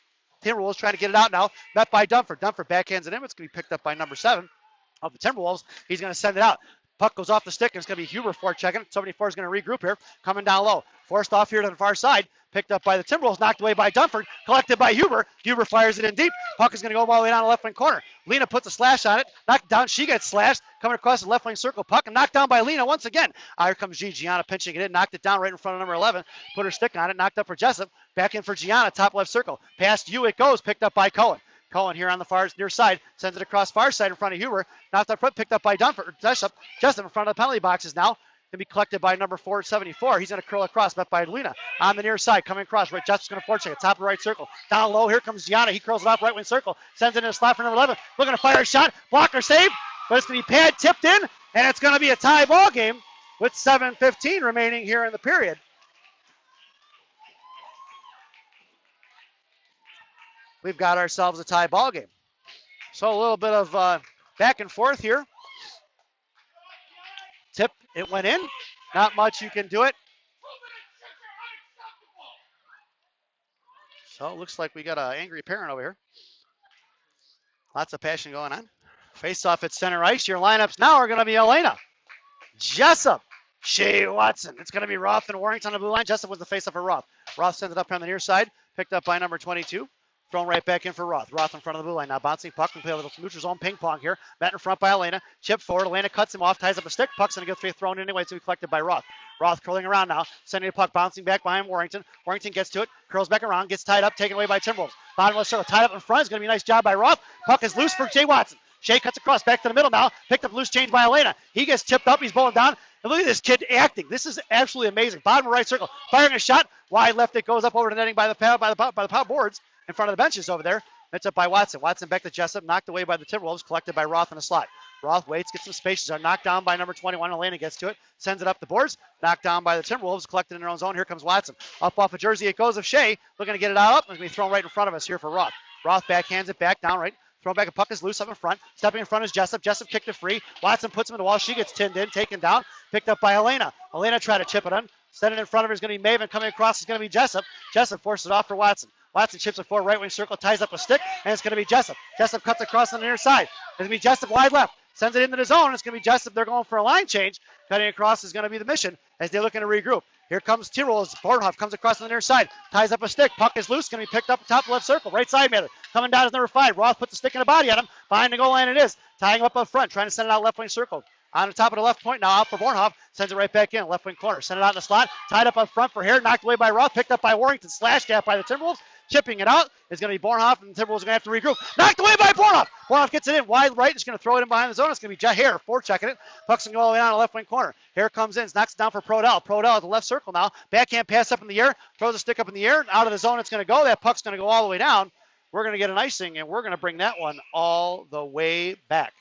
Timberwolves trying to get it out now. Met by Dunford. Dunford backhands it in. It's going to be picked up by number 7 of the Timberwolves. He's going to send it out. Puck goes off the stick, and it's going to be Huber forechecking. 74 is going to regroup here. Coming down low. Forced off here to the far side. Picked up by the Timberwolves. Knocked away by Dunford. Collected by Huber. Huber fires it in deep. Puck is going to go all the way down the left wing corner. Lena puts a slash on it. Knocked down. She gets slashed. Coming across the left wing circle. Puck and knocked down by Lena once again. Here comes Gianna pinching it in. Knocked it down right in front of number 11. Put her stick on it. Knocked up for Jessup. Back in for Gianna. Top left circle. Past you it goes. Picked up by Cohen. Cohen here on the far near side. Sends it across far side in front of Huber. Knocked up front. Picked up by Dunford. Jessup in front of the penalty boxes now. Going to be collected by number 474. He's going to curl across, met by Lena. On the near side, coming across. Right, Justin's going to forecheck it. Top of the right circle. Down low, here comes Gianna. He curls it off right wing circle. Sends it in a slot for number 11. Looking to fire a shot. Blocker save. But it's going to be pad tipped in. And it's going to be a tie ball game with 7:15 remaining here in the period. We've got ourselves a tie ball game. So a little bit of back and forth here. Tip, it went in. Not much you can do it. So it looks like we got an angry parent over here. Lots of passion going on. Face off at center ice. Your lineups now are going to be Elena, Jessup, Shea Watson. It's going to be Roth and Warrington on the blue line. Jessup was the face off for Roth. Roth sends it up on the near side. Picked up by number 22. Thrown right back in for Roth. Roth in front of the blue line. Now bouncing puck and play a little neutral zone ping pong here. Met in front by Elena. Chip forward. Elena cuts him off. Ties up a stick. Puck's going to get thrown in anyway. It's going to be collected by Roth. Roth curling around now. Sending the puck bouncing back behind Warrington. Warrington gets to it. Curls back around. Gets tied up. Taken away by Timberwolves. Bottom of the circle. Tied up in front. It's going to be a nice job by Roth. Puck is loose for Shea Watson. Shea cuts across. Back to the middle now. Picked up loose change by Elena. He gets tipped up. He's bowling down. And look at this kid acting. This is absolutely amazing. Bottom right circle. Firing a shot. Wide left. It goes up over the netting by the power boards in front of the benches over there. It's up by Watson. Watson back to Jessup. Knocked away by the Timberwolves. Collected by Roth in the slot. Roth waits. Gets some space. Knocked down by number 21. Elena gets to it. Sends it up the boards. Knocked down by the Timberwolves. Collected in their own zone. Here comes Watson. Up off a jersey. It goes of Shea. Looking to get it out up. It's going to be thrown right in front of us here for Roth. Roth backhands it back down right. Thrown back. A puck is loose up in front. Stepping in front is Jessup. Jessup kicked it free. Watson puts him in the wall. She gets tinned in. Taken down. Picked up by Elena. Elena tried to chip it in. Sending it in front of her is going to be Maven. Coming across is going to be Jessup. Jessup forces it off for Watson. Watson chips it forward, right wing circle, ties up a stick, and it's going to be Jessup. Jessup cuts across on the near side. It's going to be Jessup wide left. sends it into the zone. It's going to be Jessup. They're going for a line change. Cutting across is going to be the mission as they're looking to regroup. Here comes Timberwolves. Bornhoff comes across on the near side. Ties up a stick. Puck is loose. Going to be picked up at the top left circle. Right side man. Coming down is number 5. Roth puts the stick in the body on him. Behind the goal line it is. Tying him up front. Trying to send it out left wing circle. On the top of the left point, now out for Bornhoff. Sends it right back in, left wing corner. Send it out in the slot. Tied up front for Hare. Knocked away by Roth. Picked up by Warrington. Slashed at by the Timberwolves. Chipping it out is going to be Bornhoff, and the Timberwolves are going to have to regroup. Knocked away by Bornhoff. Bornhoff gets it in wide right. It's going to throw it in behind the zone. It's going to be Jet Hare forechecking it. Puck's going to go all the way down the left wing corner. Hare comes in, knocks it down for Prodell. Prodell at the left circle now. Backhand pass up in the air. Throws the stick up in the air. Out of the zone it's going to go. That puck's going to go all the way down. We're going to get an icing, and we're going to bring that one all the way back.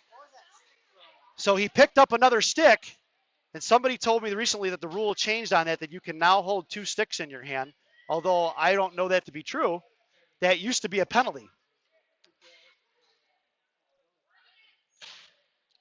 So he picked up another stick, and somebody told me recently that the rule changed on that you can now hold 2 sticks in your hand, although I don't know that to be true. That used to be a penalty.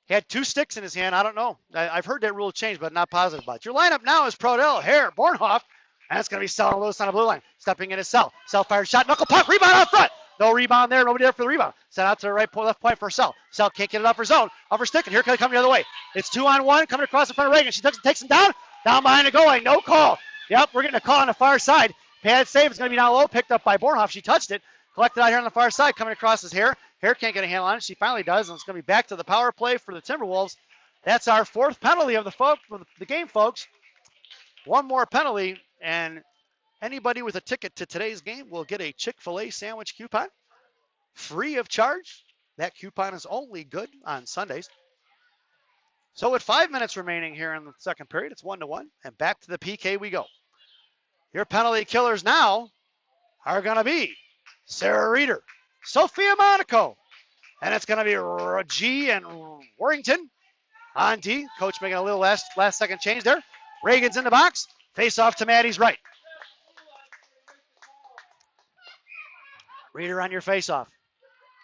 He had 2 sticks in his hand. I don't know. I've heard that rule change, but not positive about it. Your lineup now is Prodell, Hare, Bornhoff, and it's going to be Sell and Lewis on the blue line. Stepping in is Sell. Sell fires shot, knuckle puck, rebound out front. No rebound there. Nobody there for the rebound. Sent out to the right point, left point for Sell. Sell can't get it up her zone. Up her stick, and here they come the other way. It's 2-on-1 coming across in front of Reagan. She takes him down. Down behind the goal line. No call. Yep, we're getting a call on the far side. Pad save is going to be down low. Picked up by Bornhoff. She touched it. Collected out here on the far side. Coming across is Hare. Hare can't get a handle on it. She finally does, and it's going to be back to the power play for the Timberwolves. That's our 4th penalty of the game, folks. One more penalty, and anybody with a ticket to today's game will get a Chick-fil-A sandwich coupon free of charge. That coupon is only good on Sundays. So with 5 minutes remaining here in the second period, it's 1-1, and back to the PK we go. Your penalty killers now are going to be Sarah Reeder, Sophia Monaco, and it's going to be G and Warrington on D. Coach making a little last second change there. Reagan's in the box. Face off to Maddie's right. Reeder on your face off.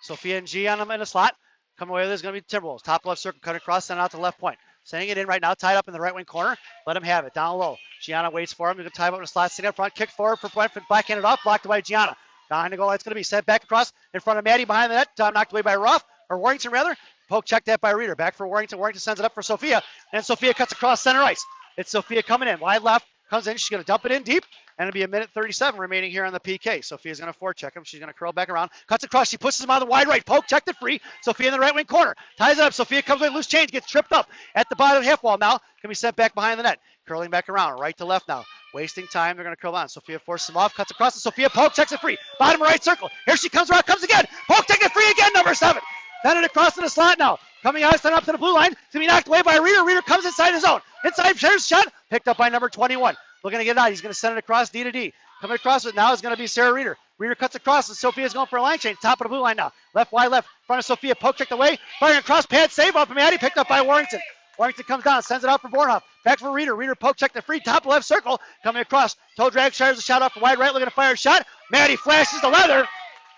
Sophia and G on them in the slot. Coming away with this is going to be Timberwolves. Top left circle, cut across, send it out to the left point. Sending it in right now, tied up in the right wing corner. Let him have it. Down low. Gianna waits for him. He's going to tie him up in the slot. Sitting up front. Kick forward for Brentford. Backhanded off. Blocked by Gianna. Behind the goal. It's going to be sent back across in front of Maddie behind the net. Knocked away by Ruff. Or Warrington, rather. Poke checked that by Reeder. Back for Warrington. Warrington sends it up for Sophia. And Sophia cuts across center ice. It's Sophia coming in. Wide left. Comes in. She's going to dump it in deep. And it'll be 1:37 remaining here on the PK. Sophia's going to forecheck him. She's going to curl back around. Cuts across. She pushes him out of the wide right. Poke checked it free. Sophia in the right wing corner. Ties it up. Sophia comes in. Loose change. Gets tripped up at the bottom of the half wall now. Can be sent back behind the net. Curling back around. Right to left now. Wasting time. They're going to curl on. Sophia forces him off. Cuts across. And Sophia poke checks it free. Bottom right circle. Here she comes around. Comes again. Poke check it free again. Number 7. Then it across to the slot now. Coming out, sent up to the blue line. It's going to be knocked away by Reeder. Reeder comes inside his zone. Inside, shares shot. Picked up by number 21. Looking to get it out. He's going to send it across D to D. Coming across it now is going to be Sarah Reeder. Reeder cuts across, and Sophia's going for a line change. Top of the blue line now. Left, wide left. Front of Sophia. Poke checked away. Firing across. Pad save off of Maddie. Picked up by Warrington. Warrington comes down. Sends it out for Bornhoff. Back for Reeder. Reeder poke checked the free. Top left circle. Coming across. Toe drag. Shires a shot off the wide right. Looking to fire a shot. Maddie flashes the leather.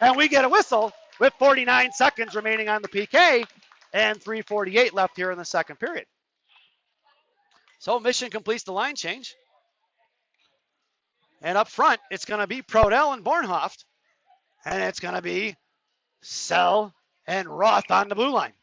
And we get a whistle with 49 seconds remaining on the PK. And 3:48 left here in the second period. So Mission completes the line change. And up front, it's going to be Prodell and Bornhoff. And it's going to be Sell and Roth on the blue line.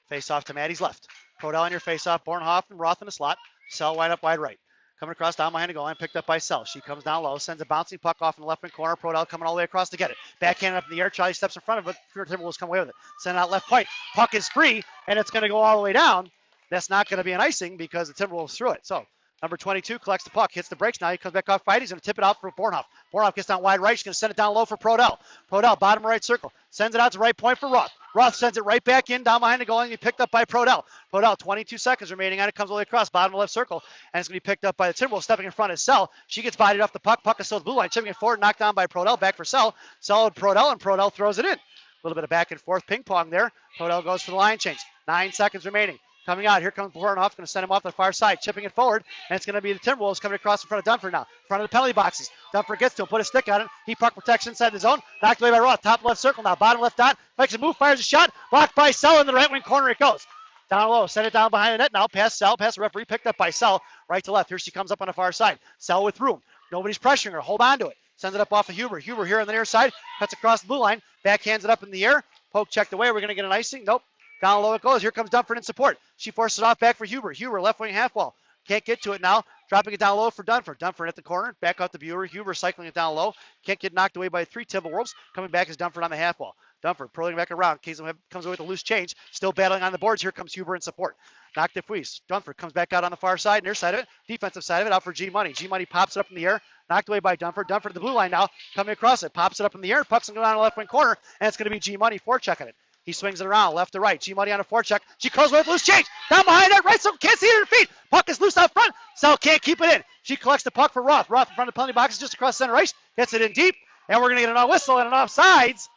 Face off to Maddie's left. Prodell on your face off. Bornhoff and Roth in the slot. Sell wide up, wide right. Coming across down behind the goal line, picked up by Sell. She comes down low, sends a bouncing puck off in the left wing corner. Prodell coming all the way across to get it. Backhand up in the air. Charlie steps in front of it. Timberwolves come away with it. Send out left point. Puck is free, and it's going to go all the way down. That's not going to be an icing because the Timberwolves threw it. So number 22 collects the puck, hits the brakes now. He comes back off fight. He's going to tip it out for Bornhoff. Bornhoff gets down wide right. She's going to send it down low for Prodell. Prodell, bottom right circle. Sends it out to right point for Roth. Roth sends it right back in, down behind the goal, and he picked up by Prodell. Prodell, 22 seconds remaining on it, comes all the way across, bottom left circle, and it's going to be picked up by the Timberwolves, stepping in front of Sell. She gets bodied off the puck. Puck is still blue line, chipping it forward, knocked down by Prodell, back for Sell. Sell and Prodell throws it in. A little bit of back and forth ping pong there. Prodell goes for the line change. 9 seconds remaining. Coming out, here comes Bornhoff, going to send him off the far side, chipping it forward, and it's going to be the Timberwolves coming across in front of Dunford now, in front of the penalty boxes. Dunford gets to him, put a stick on it, he puck protection inside the zone, knocked away by Roth, top left circle now, bottom left dot, makes a move, fires a shot, blocked by Sell in the right wing corner it goes. Down low, send it down behind the net now, past Sell, past the referee, picked up by Sell, right to left. Here she comes up on the far side. Sell with room, nobody's pressuring her, hold on to it. Sends it up off of Huber. Huber here on the near side, cuts across the blue line, backhands it up in the air, poke checked away, we're going to get an icing, nope. Down low it goes. Here comes Dunford in support. She forces it off back for Huber. Huber, left wing half wall. Can't get to it now. Dropping it down low for Dunford. Dunford at the corner. Back out to Buer. Huber cycling it down low. Can't get knocked away by 3 Timberwolves. Coming back is Dunford on the half wall. Dunford pulling back around. Casey comes away with a loose change. Still battling on the boards. Here comes Huber in support. Knocked it Fuis. Dunford comes back out on the far side, near side of it. Defensive side of it. Out for G Money. G Money pops it up in the air. Knocked away by Dunford. Dunford to the blue line now. Coming across it. Pops it up in the air. Puck's going to go down the left wing corner. And it's going to be G Money forechecking it. He swings it around left to right. G Money on a forecheck. She curls with loose change. Down behind that right, so can't see her feet. Puck is loose out front. Sell can't keep it in. She collects the puck for Roth. Roth in front of the penalty box just across center ice. Gets it in deep. And we're going to get an whistle and an offsides.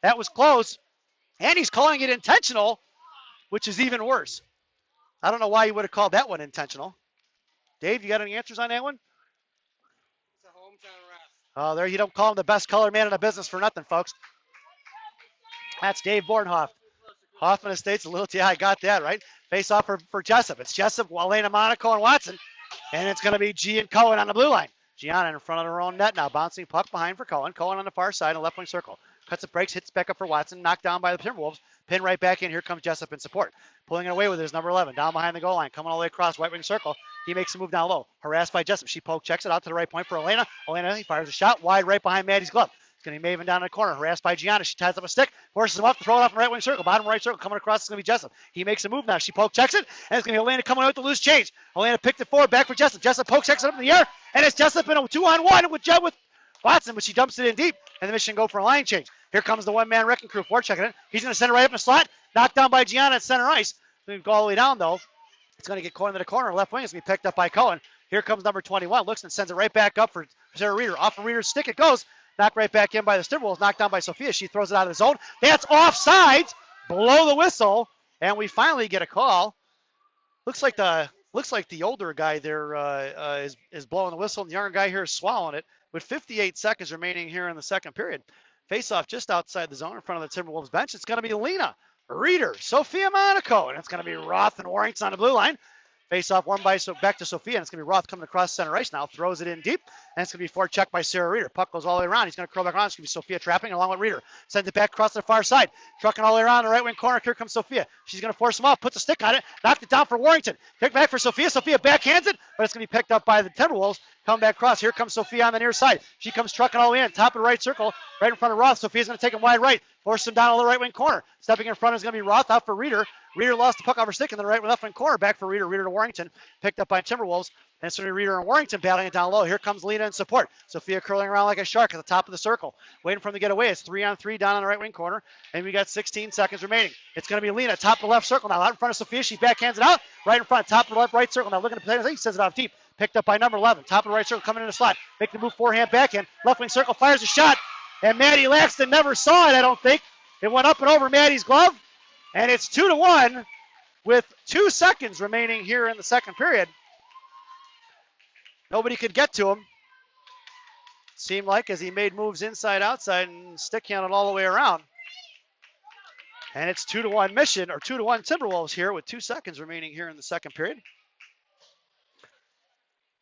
That was close. And he's calling it intentional, which is even worse. I don't know why he would have called that one intentional. Dave, you got any answers on that one? It's a hometown ref. Oh, there you don't call him the best color man in the business for nothing, folks. That's Dave Bornhoff. Hoffman Estates, a little, yeah, I got that, right? Face off for Jessup. It's Jessup, Elena Monaco, and Watson. And it's going to be G and Cohen on the blue line. Gianna in front of her own net now, bouncing puck behind for Cohen. Cohen on the far side, a left wing circle. Cuts it, breaks, hits back up for Watson, knocked down by the Timberwolves. Pin right back in. Here comes Jessup in support. Pulling it away with his number 11. Down behind the goal line. Coming all the way across. Right wing circle. He makes a move down low. Harassed by Jessup. She poke checks it out to the right point for Elena. Elena, he fires a shot wide right behind Maddie's glove. It's going to be Maven down in the corner. Harassed by Gianna. She ties up a stick. Forces him up to throw it off in the right wing circle. Bottom right circle. Coming across. It's going to be Jessup. He makes a move now. She poke checks it. And it's going to be Elena coming out with the loose change. Elena picked it forward. Back for Jessup. Jessup poke checks it up in the air. And it's Jessup in a 2-on-1 with Watson, but she dumps it in deep. And the Mission go for a line change. Here comes the one-man wrecking crew. Forechecking it. He's going to send it right up in the slot. Knocked down by Gianna at center ice. Going to go all the way down, though. It's going to get Cohen to the corner. Left wing is going to be picked up by Cohen. Here comes number 21. Looks and sends it right back up for Sarah Reeder. Off of Reeder's stick it goes. Knocked right back in by the Timberwolves. Knocked down by Sophia. She throws it out of the zone. That's offsides. Below the whistle. And we finally get a call. Looks like the older guy there is blowing the whistle. And the younger guy here is swallowing it. With 58 seconds remaining here in the second period. Face-off just outside the zone in front of the Timberwolves bench. It's going to be Lena, Reeder, Sophia Monaco, and it's going to be Roth and Warrington on the blue line. Face-off one by back to Sophia, and it's going to be Roth coming across center ice now. Throws it in deep, and it's going to be forechecked by Sarah Reeder. Puck goes all the way around. He's going to curl back around. It's going to be Sophia trapping along with Reeder. Sends it back across the far side. Trucking all the way around the right wing corner. Here comes Sophia. She's going to force him off. Puts a stick on it. Knocked it down for Warrington. Kick back for Sophia. Sophia backhands it, but it's going to be picked up by the Timberwolves. Come back across. Here comes Sophia on the near side. She comes trucking all the way in. Top of the right circle. Right in front of Roth. Sophia's going to take him wide right. Force him down to the right wing corner. Stepping in front is going to be Roth out for Reeder. Reeder lost the puck off her stick in the right left wing corner. Back for Reeder. Reeder to Warrington. Picked up by Timberwolves. And it's going to be Reeder and Warrington battling it down low. Here comes Lena in support. Sophia curling around like a shark at the top of the circle. Waiting for him to get away. It's 3-on-3 down on the right wing corner. And we got 16 seconds remaining. It's going to be Lena, top of the left circle now. Out in front of Sophia. She backhands it out. Right in front. Top of the left right circle. Now looking to play. He sends it off deep. Picked up by number 11. Top of the right circle coming in the slot. Make the move forehand backhand. Left wing circle fires a shot. And Maddie Laxton never saw it, I don't think. It went up and over Maddie's glove. And it's 2-1 with 2 seconds remaining here in the second period. Nobody could get to him. Seemed like as he made moves inside, outside, and stick handled all the way around. And it's 2-1 Mission, or 2-1 Timberwolves here with 2 seconds remaining here in the second period.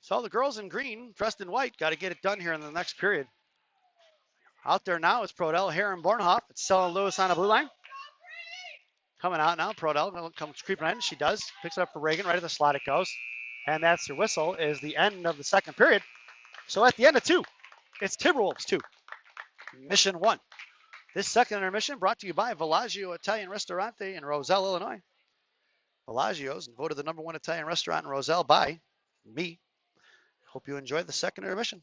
So the girls in green, dressed in white, got to get it done here in the next period. Out there now is Prodell, Heron, Bornhoff. It's Stella Lewis on the blue line. Coming out now, Prodell comes creeping in. She does. Picks it up for Reagan. Right at the slot it goes. And that's your whistle is the end of the second period. So at the end of 2, it's Timberwolves 2, Mission 1. This second intermission brought to you by Villaggio Italian Ristorante in Roselle, Illinois. Villaggio's voted the #1 Italian restaurant in Roselle by me. Hope you enjoyed the second intermission.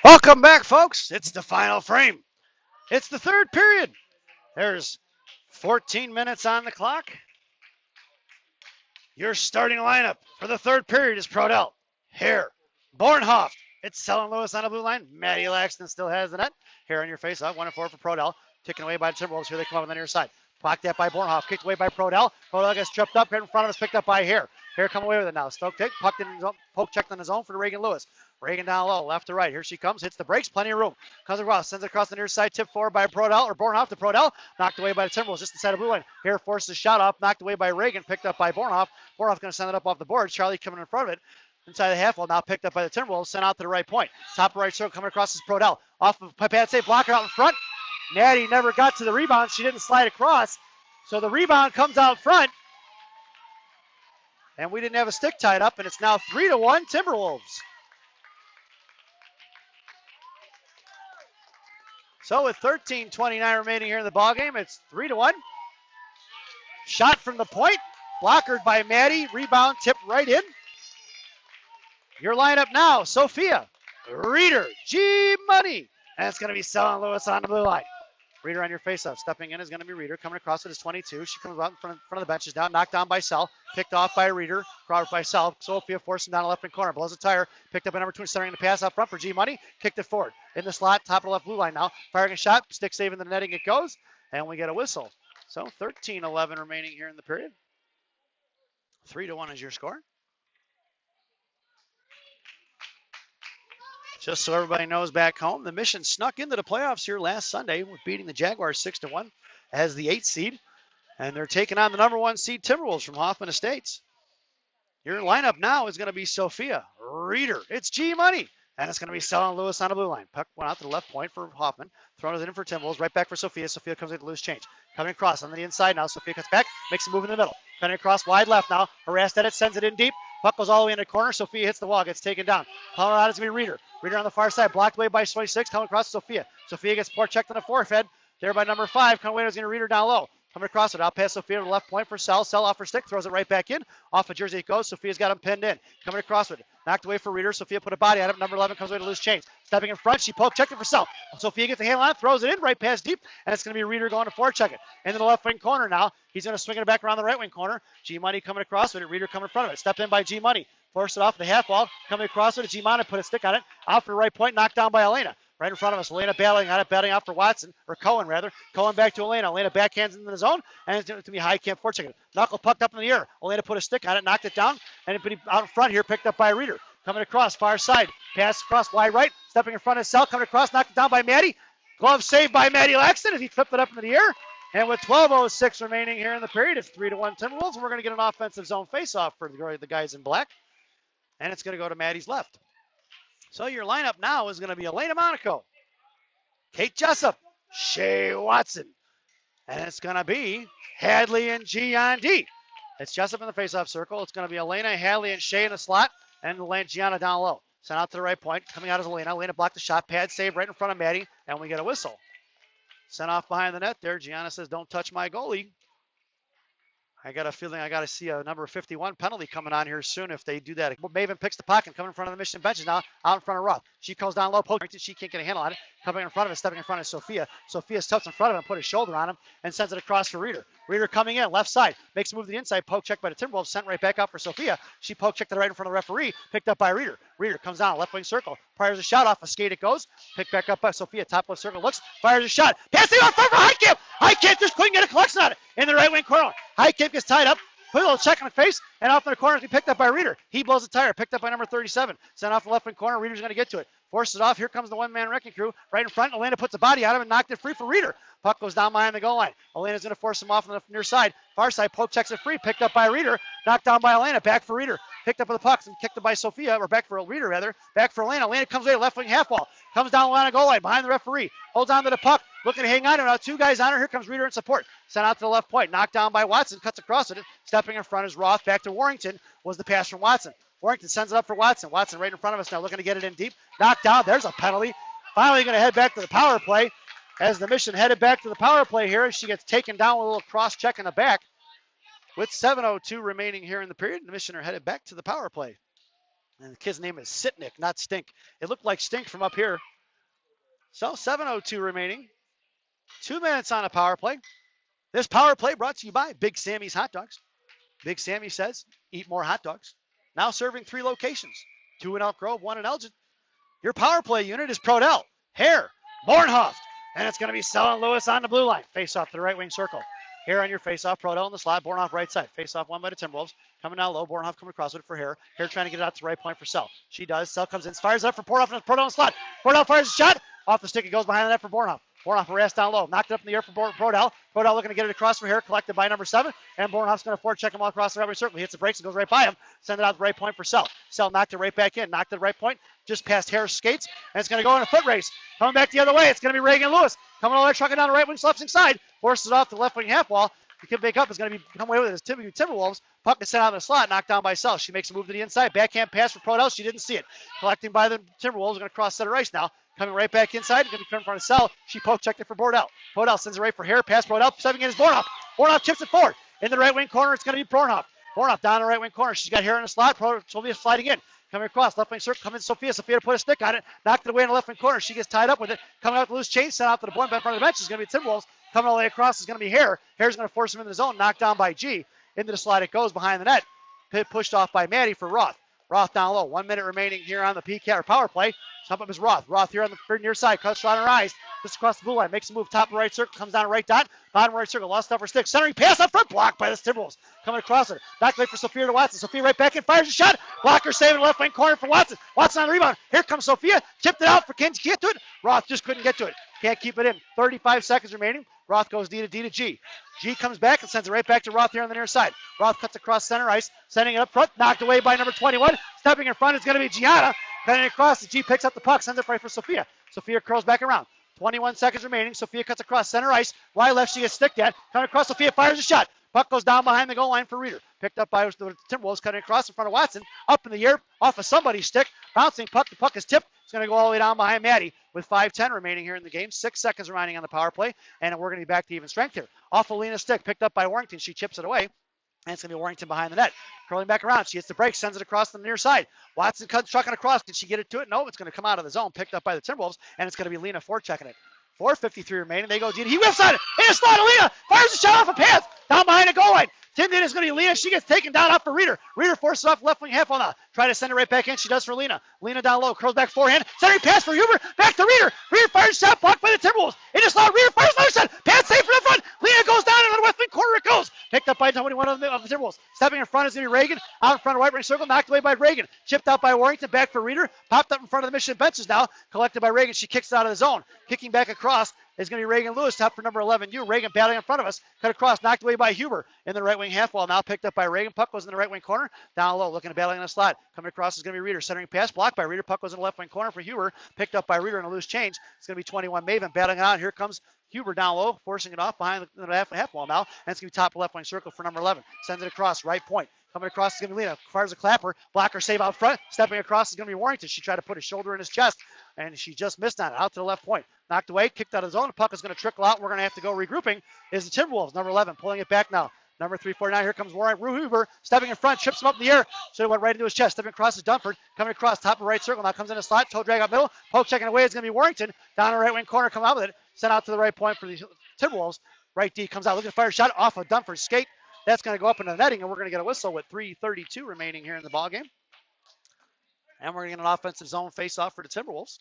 Welcome back, folks. It's the final frame. It's the third period. There's 14 minutes on the clock. Your starting lineup for the third period is Prodell, Hare, Bornhoff. It's Ellen Lewis on the blue line. Maddie Laxton still has the net. Hare on your face off. 1-4 for Prodell. Taken away by the Timberwolves. Here they come up on the near side. Blocked that by Bornhoff. Kicked away by Prodell. Prodell gets tripped up right in front of us. Picked up by Hare. Hare come away with it now. Stoke take. Pucked in his own, poke checked on his own for Reagan Lewis. Reagan down low. Left to right. Here she comes. Hits the brakes. Plenty of room. Comes across. Sends it across the near side. Tip forward by Prodell. Or Bornhoff to Prodell. Knocked away by the Timberwolves. Just inside the blue line. Hare forces a shot off. Knocked away by Reagan. Picked up by Bornhoff. Bornhoff going to send it up off the board. Charlie coming in front of it. Inside the half wall, now picked up by the Timberwolves, sent out to the right point. Top right circle coming across is Prodell. Off of pad save, blocker out in front. Natty never got to the rebound. She didn't slide across. So the rebound comes out front. And we didn't have a stick tied up, and it's now 3-1 Timberwolves. So with 13:29 remaining here in the ballgame, it's 3-1. Shot from the point, blockered by Maddie. Rebound tipped right in. Your lineup now, Sophia, Reeder, G Money, and it's going to be Ellen Lewis on the blue line. Reeder on your face-off. Stepping in is going to be Reeder. Coming across it is 22. She comes out in front of the bench. Is down, knocked down by Sell. Picked off by Reeder. Crowded by Sell. Sophia forcing down the left-hand corner. Blows a tire. Picked up by number 2. Centering the pass out front for G Money. Kicked it forward. In the slot, top of the left blue line now. Firing a shot. Stick saving the netting. It goes. And we get a whistle. So 13:11 remaining here in the period. 3-1 is your score. Just so everybody knows back home, the Mission snuck into the playoffs here last Sunday with beating the Jaguars 6-1 as the 8th seed. And they're taking on the number 1 seed Timberwolves from Hoffman Estates. Your lineup now is going to be Sophia, Reeder. It's G Money. And it's going to be Ellen Lewis on the blue line. Puck went out to the left point for Hoffman. Thrown it in for Timberwolves. Right back for Sophia. Sophia comes in to lose change. Coming across on the inside now. Sophia cuts back. Makes a move in the middle. Coming across wide left now. Harassed at it. Sends it in deep. Puck goes all the way in the corner. Sophia hits the wall. Gets taken down. Pulling out is going to be Reeder. Reeder on the far side. Blocked away by 26. Coming across to Sophia. Sophia gets port checked on the forehead. There by number 5. Coming away is going to Reeder down low. Coming across it, out past Sophia to the left point for Sell. Sell off her stick, throws it right back in. Off of jersey it goes. Sophia's got him pinned in. Coming across it, knocked away for Reeder. Sophia put a body on it. Number 11 comes away to lose change. Stepping in front, she poke checked it for Sell. Sophia gets the handle on it, throws it in right past deep, and it's going to be Reeder going to forecheck it. Into the left wing corner now. He's going to swing it back around the right wing corner. G Money coming across with it. Reeder coming in front of it. Step in by G Money. Force it off the half wall. Coming across with it. G Money put a stick on it. Out for the right point, knocked down by Elena. Right in front of us, Elena battling on it, battling out for Watson, or Cohen rather. Cohen back to Elena. Elena backhands into the zone, and it's going to be high camp forecheck. Knuckle pucked up in the air. Elena put a stick on it, knocked it down, and it out in front here, picked up by Reeder. Coming across, far side, pass across wide right, stepping in front of Sell, coming across, knocked it down by Maddie. Glove saved by Maddie Laxton as he flipped it up into the air. And with 12:06 remaining here in the period, it's 3-1 Timberwolves, and we're going to get an offensive zone faceoff for the guys in black. And it's going to go to Maddie's left. So your lineup now is going to be Elena Monaco, Kate Jessup, Shea Watson. And it's going to be Hadley and G on D. It's Jessup in the faceoff circle. It's going to be Elena, Hadley, and Shea in the slot. And Gianna down low. Sent out to the right point. Coming out is Elena. Elena blocked the shot. Pad save right in front of Maddie. And we get a whistle. Sent off behind the net there. Gianna says, don't touch my goalie. I got a feeling I got to see a number 51 penalty coming on here soon if they do that. Maven picks the puck and coming in front of the Mission benches now, out in front of Roth. She goes down low, poking. She can't get a handle on it. Coming in front of it, stepping in front of Sophia. Sophia steps in front of him, put his shoulder on him, and sends it across for Reeder. Reeder coming in, left side, makes a move to the inside, poke check by the Timberwolves, sent right back out for Sophia. She poke checked it right in front of the referee, picked up by Reeder. Reeder comes down, left wing circle, fires a shot off a skate, it goes. Picked back up by Sophia, top left circle, looks, fires a shot. Passing off front for Heitkamp. Heitkamp just couldn't get a collection on it in the right wing corner. Heitkamp gets tied up. Put a little check on the face, and off in the corner, he picked up by Reeder. He blows a tire, picked up by number 37. Sent off the left wing corner. Reeder's going to get to it. Forces it off. Here comes the one-man wrecking crew right in front. Elena puts a body on him and knocked it free for Reeder. Puck goes down behind the goal line. Elena's going to force him off on the near side. Far side, poke checks it free. Picked up by Reeder. Knocked down by Elena. Back for Reeder. Picked up with the pucks and kicked it by Sophia, or back for Reeder rather. Back for Elena. Elena comes away, left wing half wall. Comes down the line of goal line behind the referee. Holds on to the puck. Looking to hang on to it. Now 2 guys on her. Here comes Reeder in support. Sent out to the left point. Knocked down by Watson. Cuts across it. Stepping in front is Roth. Back to Warrington was the pass from Watson. Warrington sends it up for Watson. Watson right in front of us now, looking to get it in deep. Knocked down. There's a penalty. Finally going to head back to the power play. As the Mission headed back to the power play here, she gets taken down with a little cross check in the back. With 7:02 remaining here in the period, the Mission are headed back to the power play. And the kid's name is Sitnik, not Stink. It looked like Stink from up here. So 7:02 remaining. 2 minutes on a power play. This power play brought to you by Big Sammy's Hot Dogs. Big Sammy says, eat more hot dogs. Now serving 3 locations, 2 in Elk Grove, 1 in Elgin. Your power play unit is Prodell, Hare, Bornhoft, and it's going to be Ellen Lewis on the blue line. Face off to the right wing circle. Hare on your face off, Prodell in the slot, Bornhoft right side. Face off one by the Timberwolves. Coming down low, Bornhoft coming across with it for Hare. Hare trying to get it out to the right point for Sell. She does. Sell comes in, fires it up for Bornhoft, and Prodell in the slot. Prodell fires a shot. Off the stick, it goes behind the net for Bornhoft. Bornhoff harassed down low. Knocked it up in the air for Prodell. Prodell looking to get it across for Hare, collected by number 7. And Bornhoff's going to forecheck him all across the right circle. He hits the brakes and goes right by him. Send it out to the right point for Sell. Sell knocked it right back in. Knocked it right point, just past Hare's skates. And it's going to go in a foot race. Coming back the other way, it's going to be Reagan Lewis. Coming all the way, trucking down the right wing, left wing side. Forces it off the left wing half wall. The kid back up is going to come away with it as Timberwolves. Puck is sent out in the slot, knocked down by Sell. She makes a move to the inside. Backhand pass for Prodell. She didn't see it. Collecting by the Timberwolves. Going to cross center ice now. Coming right back inside. Going to be in front of Sell. She poke checked it for Bordell. Bordell sends it right for Hare. Pass Bordell. Stepping in is Bornhoff. Bornhoff chips it forward. In the right wing corner, it's going to be Bornhoff. Bornhoff down the right wing corner. She's got Hare in the slot. Sophia's sliding in. Coming across, left wing circle, coming in Sophia. Sophia to put a stick on it. Knocked it away in the left wing corner. She gets tied up with it. Coming out the loose chain, sent out to the point in front of the bench. It's going to be Timberwolves. Coming all the way across is going to be Hare. Hare's going to force him into the zone. Knocked down by G. Into the slide it goes behind the net. Pit pushed off by Maddie for Roth. Roth down low. 1 minute remaining here on the PK or power play. Top up is Roth. Roth here on the near side. Cuts shot on her eyes. Just across the blue line. Makes a move. Top of right circle. Comes down to right dot. Bottom right circle. Lost off her stick. Centering pass up front. Blocked by the Timberwolves. Coming across it. Back late for Sophia to Watson. Sophia right back in. Fires a shot. Blocker saving the left wing corner for Watson. Watson on the rebound. Here comes Sophia. Tipped it out for Kenji. Get to it. Roth just couldn't get to it. Can't keep it in. 35 seconds remaining. Roth goes D to G. G comes back and sends it right back to Roth here on the near side. Roth cuts across center ice, sending it up front, knocked away by number 21. Stepping in front is going to be Gianna. Cutting across, G picks up the puck, sends it right for Sophia. Sophia curls back around. 21 seconds remaining. Sophia cuts across center ice. Wide left, she gets sticked at. Coming across, Sophia fires a shot. Puck goes down behind the goal line for Reeder. Picked up by the Timberwolves, cutting across in front of Watson. Up in the air, off of somebody's stick. Bouncing puck. The puck is tipped. It's going to go all the way down behind Maddie with 5:10 remaining here in the game. 6 seconds remaining on the power play. And we're going to be back to even strength here. Off of Lena's stick, picked up by Warrington. She chips it away. And it's going to be Warrington behind the net. Curling back around. She hits the break, sends it across the near side. Watson cuts, trucking across. Did she get it to it? No, it's going to come out of the zone. Picked up by the Timberwolves. And it's going to be Lena forechecking it. 4:53 remaining. They go deep. He whips on it. In a slot of Lena. Fires a shot off a pass. Down behind the goal line. Tipped in is going to be Lena. She gets taken down off for Reeder. Reeder forces off left wing half on now. Try to send it right back in. She does for Lena. Lena down low. Curls back forehand. Centering pass for Huber. Back to Reeder. Reeder fires a shot. Blocked by the Timberwolves. In a slot. Reeder fires another shot. Pass safe from the front. Lena goes down into the left wing corner. It goes. Picked up by 21 of the Timberwolves. Stepping in front is going to be Reagan. Out in front of right wing circle. Knocked away by Reagan. Chipped out by Warrington. Back for Reeder. Popped up in front of the Michigan benches now. Collected by Reagan. She kicks it out of the zone. Kicking back across is going to be Reagan Lewis, top for number 11. Reagan battling in front of us. Cut across, knocked away by Huber in the right wing half wall. Now picked up by Reagan. Puck goes in the right wing corner. Down low, looking to battling in the slot. Coming across is going to be Reeder. Centering pass, blocked by Reeder. Puck goes in the left wing corner for Huber. Picked up by Reeder in a loose change. It's going to be 21 Maven battling it out. Here comes Huber down low, forcing it off behind the half wall now. And it's going to be top left wing circle for number 11. Sends it across, right point. Coming across is going to be Lena. Fires a clapper. Blocker save out front. Stepping across is going to be Warrington. She tried to put his shoulder in his chest, and she just missed on it. Out to the left point. Knocked away. Kicked out of the zone. The puck is going to trickle out. We're going to have to go regrouping. Is the Timberwolves. Number 11 pulling it back now. Number 349. Here comes Warren Huber. Stepping in front. Chips him up in the air. So it went right into his chest. Stepping across is Dunford. Coming across top of right circle. Now comes in a slot. Toe drag up middle. Poke checking away is going to be Warrington. Down the right wing corner. Come out with it. Sent out to the right point for the Timberwolves. Right D comes out. Looking to fire a shot off of Dunford's skate. That's going to go up into the netting, and we're going to get a whistle with 3:32 remaining here in the ballgame. And we're going to get an offensive zone face-off for the Timberwolves.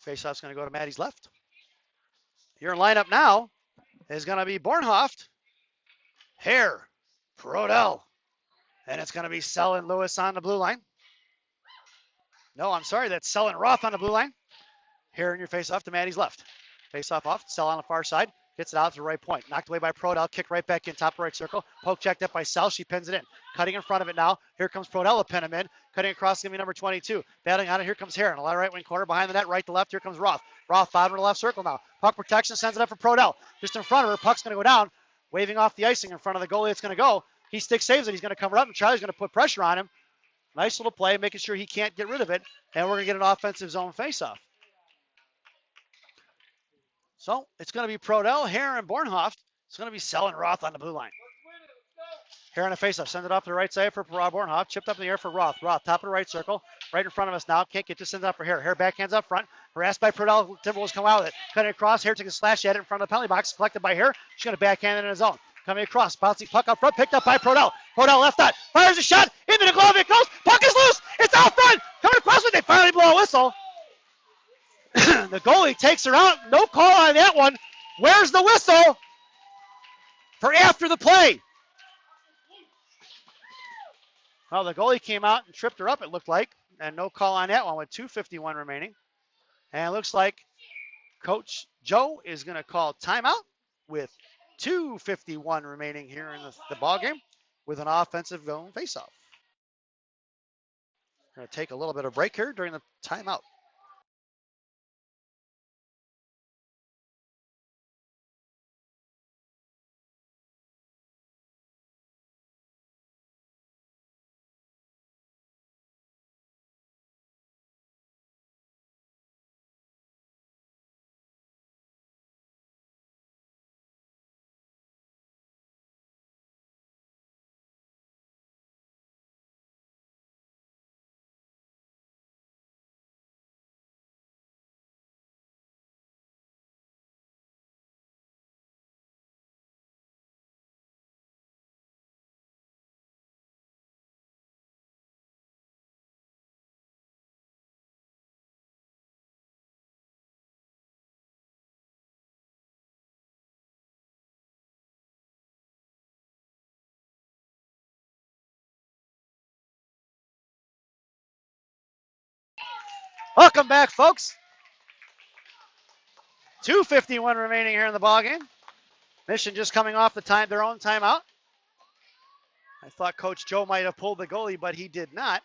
Face-off's going to go to Maddie's left. Your lineup now is going to be Bornhoft, Hare, Prodell, and it's going to be Sellen Lewis on the blue line. No, I'm sorry, that's Sellen Roth on the blue line. Hare in your face-off to Maddie's left. Face-off off, Sell on the far side. Gets it out to the right point. Knocked away by Prodell. Kick right back in. Top right circle. Poke checked up by Sell. She pins it in. Cutting in front of it now. Here comes Prodell to pin him in. Cutting across is going to be number 22. Battling on it. Here comes Hare in the right wing corner. Behind the net. Right to left. Here comes Roth. Roth bottom of the left circle now. Puck protection. Sends it up for Prodell. Just in front of her. Puck's going to go down. Waving off the icing in front of the goalie. It's going to go. He stick saves it. He's going to cover up. And Charlie's going to put pressure on him. Nice little play. Making sure he can't get rid of it. And we're going to get an offensive zone faceoff. So it's going to be Prodell, Hare, and Bornhoft. It's going to be Sellen Roth on the blue line. Hare on a faceoff. Send it off to the right side for Bornhoft. Chipped up in the air for Roth. Roth, top of the right circle. Right in front of us now. Can't get this. Sends it up for Hare. Hare backhands up front. Harassed by Purdell, Timberwolves come out with it. Cutting across, Hare takes a slash at it in front of the penalty box, collected by Hare. She's going to backhand it in his own. Coming across, bouncing puck up front, picked up by Prodell. Prodell left side, fires a shot, into the glove, it goes, puck is loose, it's out front, coming across it, they finally blow a whistle. The goalie takes her out, no call on that one. Where's the whistle for after the play? Well, the goalie came out and tripped her up, it looked like, and no call on that one with 2:51 remaining. And it looks like Coach Joe is going to call timeout with 2:51 remaining here in the ball game with an offensive zone faceoff. Going to take a little bit of break here during the timeout. Welcome back, folks. 2:51 remaining here in the ball game. Mission just coming off their own timeout. I thought Coach Joe might have pulled the goalie, but he did not.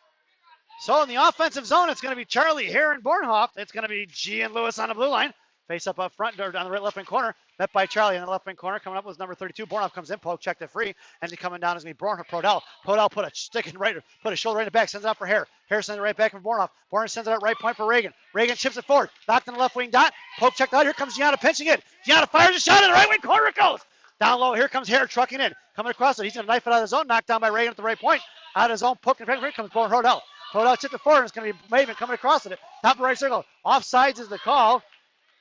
So in the offensive zone, it's going to be Charlie, Hare, and Bornhoff. It's going to be G and Lewis on the blue line. Face up front, or on the left-hand corner. Met by Charlie in the left-hand corner. Coming up was number 32. Bornhoff comes in, poke checked it free. And coming down is going to be Prodell. Prodell put a stick in right, put a shoulder right in the back, sends it out for Hare. Hare sends it right back for Bornhoff. Bornhoff sends it out right point for Reagan. Reagan chips it forward. Knocked in the left wing dot. Poke checked out. Here comes Gianna pinching it. Gianna fires a shot in the right wing corner. It goes. Down low, here comes Hare trucking in. Coming across it. He's going to knife it out of the zone. Knocked down by Reagan at the right point. Out of his own poke and here comes Prodell. Prodell chipped it forward. It's going to be Maven coming across it. Top of the right circle. Offsides is the call.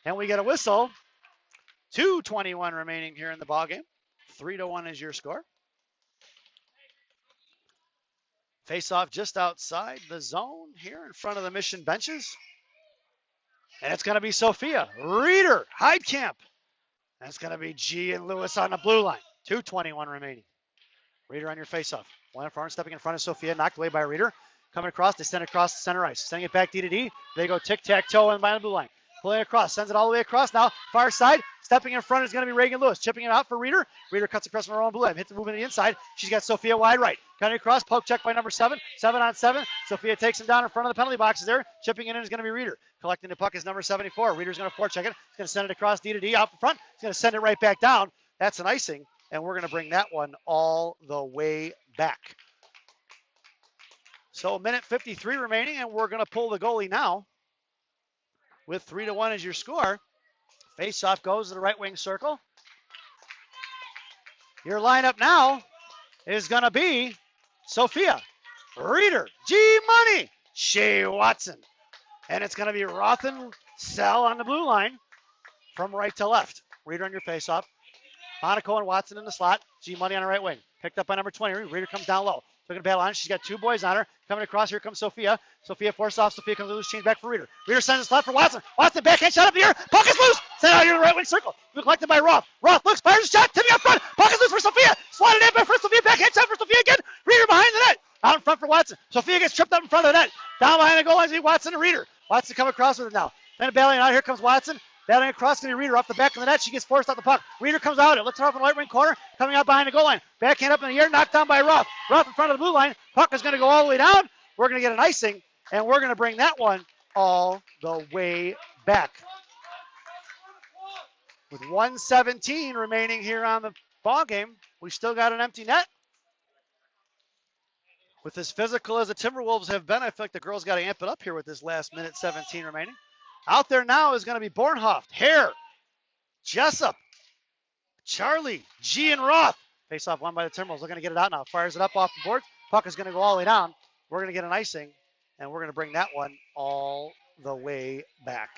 And we get a whistle. 2:21 remaining here in the ballgame. 3-1 is your score. Face off just outside the zone here in front of the Mission benches. And it's going to be Sophia Reeder, Heidkamp. And it's going to be G and Lewis on the blue line. 2:21 remaining. Reeder on your face off. One in front, stepping in front of Sophia, knocked away by Reeder. Coming across, they send it across the center ice. Sending it back D to D. They go tic-tac-toe in by the blue line. Pulling across, sends it all the way across. Now, far side, stepping in front is going to be Reagan Lewis. Chipping it out for Reeder. Reeder cuts across from her own blue line. Hits the movement to the inside. She's got Sophia wide right. Cutting across, poke check by number 7. 7 on 7. Sophia takes him down in front of the penalty boxes there. Chipping it in is going to be Reeder. Collecting the puck is number 74. Reeder's going to forecheck it. He's going to send it across D to D out in front. He's going to send it right back down. That's an icing, and we're going to bring that one all the way back. So 1:53 remaining, and we're going to pull the goalie now. With 3-1 as your score. Face-off goes to the right wing circle. Your lineup now is going to be Sophia, Reeder, G-Money, Shea Watson. And it's going to be Rothen, Sell on the blue line from right to left. Reeder on your face-off. Monaco and Watson in the slot. G-Money on the right wing. Picked up by number 20. Reeder comes down low. Looking to battle on. She's got 2 boys on her. Coming across, here comes Sophia. Sophia forced off. Sophia comes loose, change back for Reeder. Reeder sends a slot for Watson. Watson backhand shot up the air. Puck is loose. Sent out here in the right wing circle. Collected by Roth. Roth looks, fires a shot. Tipping up front. Puck is loose for Sophia. Slotted in by first Sophia. Backhand shot for Sophia again. Reeder behind the net. Out in front for Watson. Sophia gets tripped up in front of the net. Down behind the goal line, Watson and Reeder. Watson come across with it now. Then battling out. Here comes Watson. Battling across to Reeder off the back of the net. She gets forced out the puck. Reeder comes out. It looks her off in the right wing corner. Coming out behind the goal line. Backhand up in the air. Knocked down by Roth. Roth in front of the blue line. Puck is going to go all the way down. We're going to get an icing. And we're going to bring that one all the way back. With 1:17 remaining here on the ball game, we still got an empty net. With as physical as the Timberwolves have been, I feel like the girls got to amp it up here with this last minute 17 remaining. Out there now is going to be Bornhoff, Hare, Jessup, Charlie, G, and Roth. Face off won by the Timberwolves. They're going to get it out now. Fires it up off the board. Puck is going to go all the way down. We're going to get an icing, and we're going to bring that one all the way back.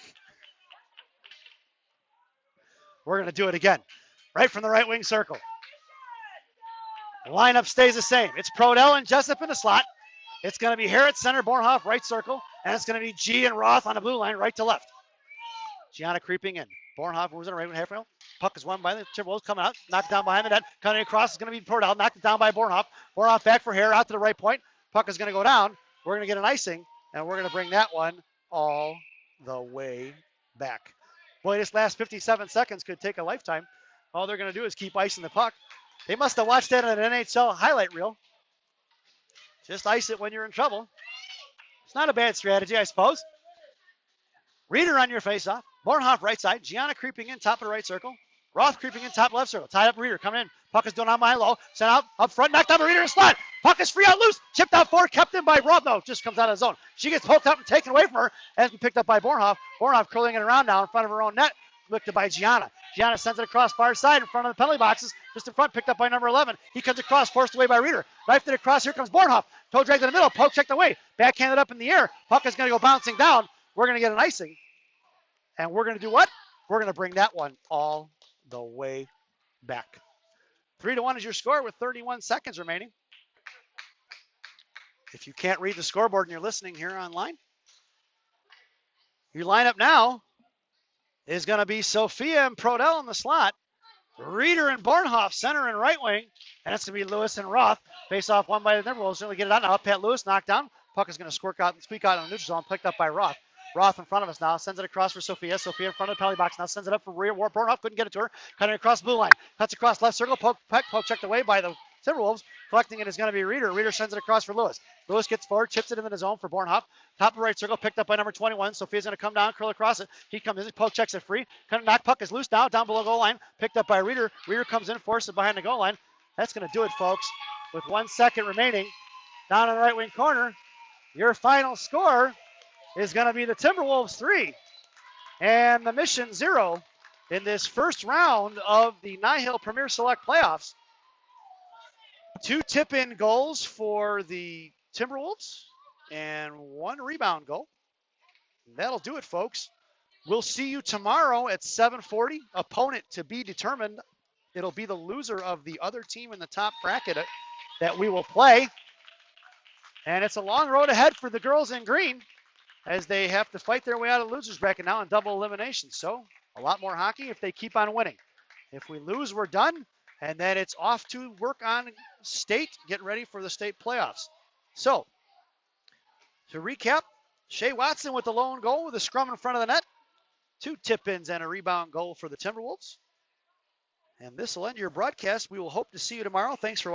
We're going to do it again. Right from the right wing circle. The lineup stays the same. It's Prodell and Jessup in the slot. It's going to be Harrod center, Bornhoff right circle, and it's going to be G and Roth on the blue line right to left. Gianna creeping in. Bornhoff moves in right half rail. Puck is won by the Timberwolves coming out, knocked down behind the net. Coming across is going to be Prodell, knocked it down by Bornhoff. Bornhoff back for Harrod out to the right point. Puck is going to go down. We're going to get an icing, and we're going to bring that one all the way back. Boy, this last 57 seconds could take a lifetime. All they're going to do is keep icing the puck. They must have watched that on an NHL highlight reel. Just ice it when you're in trouble. It's not a bad strategy, I suppose. Reader on your face-off. Bornhoff right side. Gianna creeping in top of the right circle. Roth creeping in top left circle. Tied up Reader coming in. Puck is down on behind low. Sent out up front. Knocked down by Reader in slot. Puck is free out loose. Chipped out forward. Kept in by Roth. No, just comes out of the zone. She gets poked up and taken away from her. Has been picked up by Bornhoff. Bornhoff curling it around now in front of her own net. Looked by Gianna. Gianna sends it across far side in front of the penalty boxes. Just in front, picked up by number 11. He comes across, forced away by Reader. Knifed it across. Here comes Bornhoff. Toe dragged in the middle. Poke checked away. Backhanded up in the air. Puck is going to go bouncing down. We're going to get an icing. And we're going to do what? We're going to bring that one all the way back. 3-1 is your score with 31 seconds remaining. If you can't read the scoreboard and you're listening here online, your lineup now is going to be Sophia and Prodell in the slot, Reader and Bornhoff center and right wing, and it's going to be Lewis and Roth. Face off one by the Timberwolves. Going to get it out now. Pat Lewis knocked down. Puck is going to squeak out in the neutral zone, picked up by Roth. Roth in front of us now, sends it across for Sophia. Sophia in front of the penalty box now, sends it up for Rear. Bornhoff couldn't get it to her. Cutting across the blue line. Cuts across left circle. Poke checked away by the Timberwolves. Collecting it is going to be Reader. Reader sends it across for Lewis. Lewis gets forward, chips it into the zone for Bornhoff. Top of the right circle, picked up by number 21. Sophia's going to come down, curl across it. He comes in, poke checks it free. Kind of knock puck is loose now, down below goal line. Picked up by Reader. Reader comes in, forces it behind the goal line. That's going to do it, folks. With 1 second remaining, down in the right wing corner, your final score is going to be the Timberwolves 3 and the Mission 0 in this first round of the Nihil Premier Select Playoffs. 2 tip-in goals for the Timberwolves and 1 rebound goal. That'll do it, folks. We'll see you tomorrow at 7:40. Opponent to be determined. It'll be the loser of the other team in the top bracket that we will play. And it's a long road ahead for the girls in green, as they have to fight their way out of the loser's bracket now in double elimination. So a lot more hockey if they keep on winning. If we lose, we're done. And then it's off to work on state, get ready for the state playoffs. So to recap, Shea Watson with the lone goal with a scrum in front of the net. 2 tip-ins and a rebound goal for the Timberwolves. And this will end your broadcast. We will hope to see you tomorrow. Thanks for watching.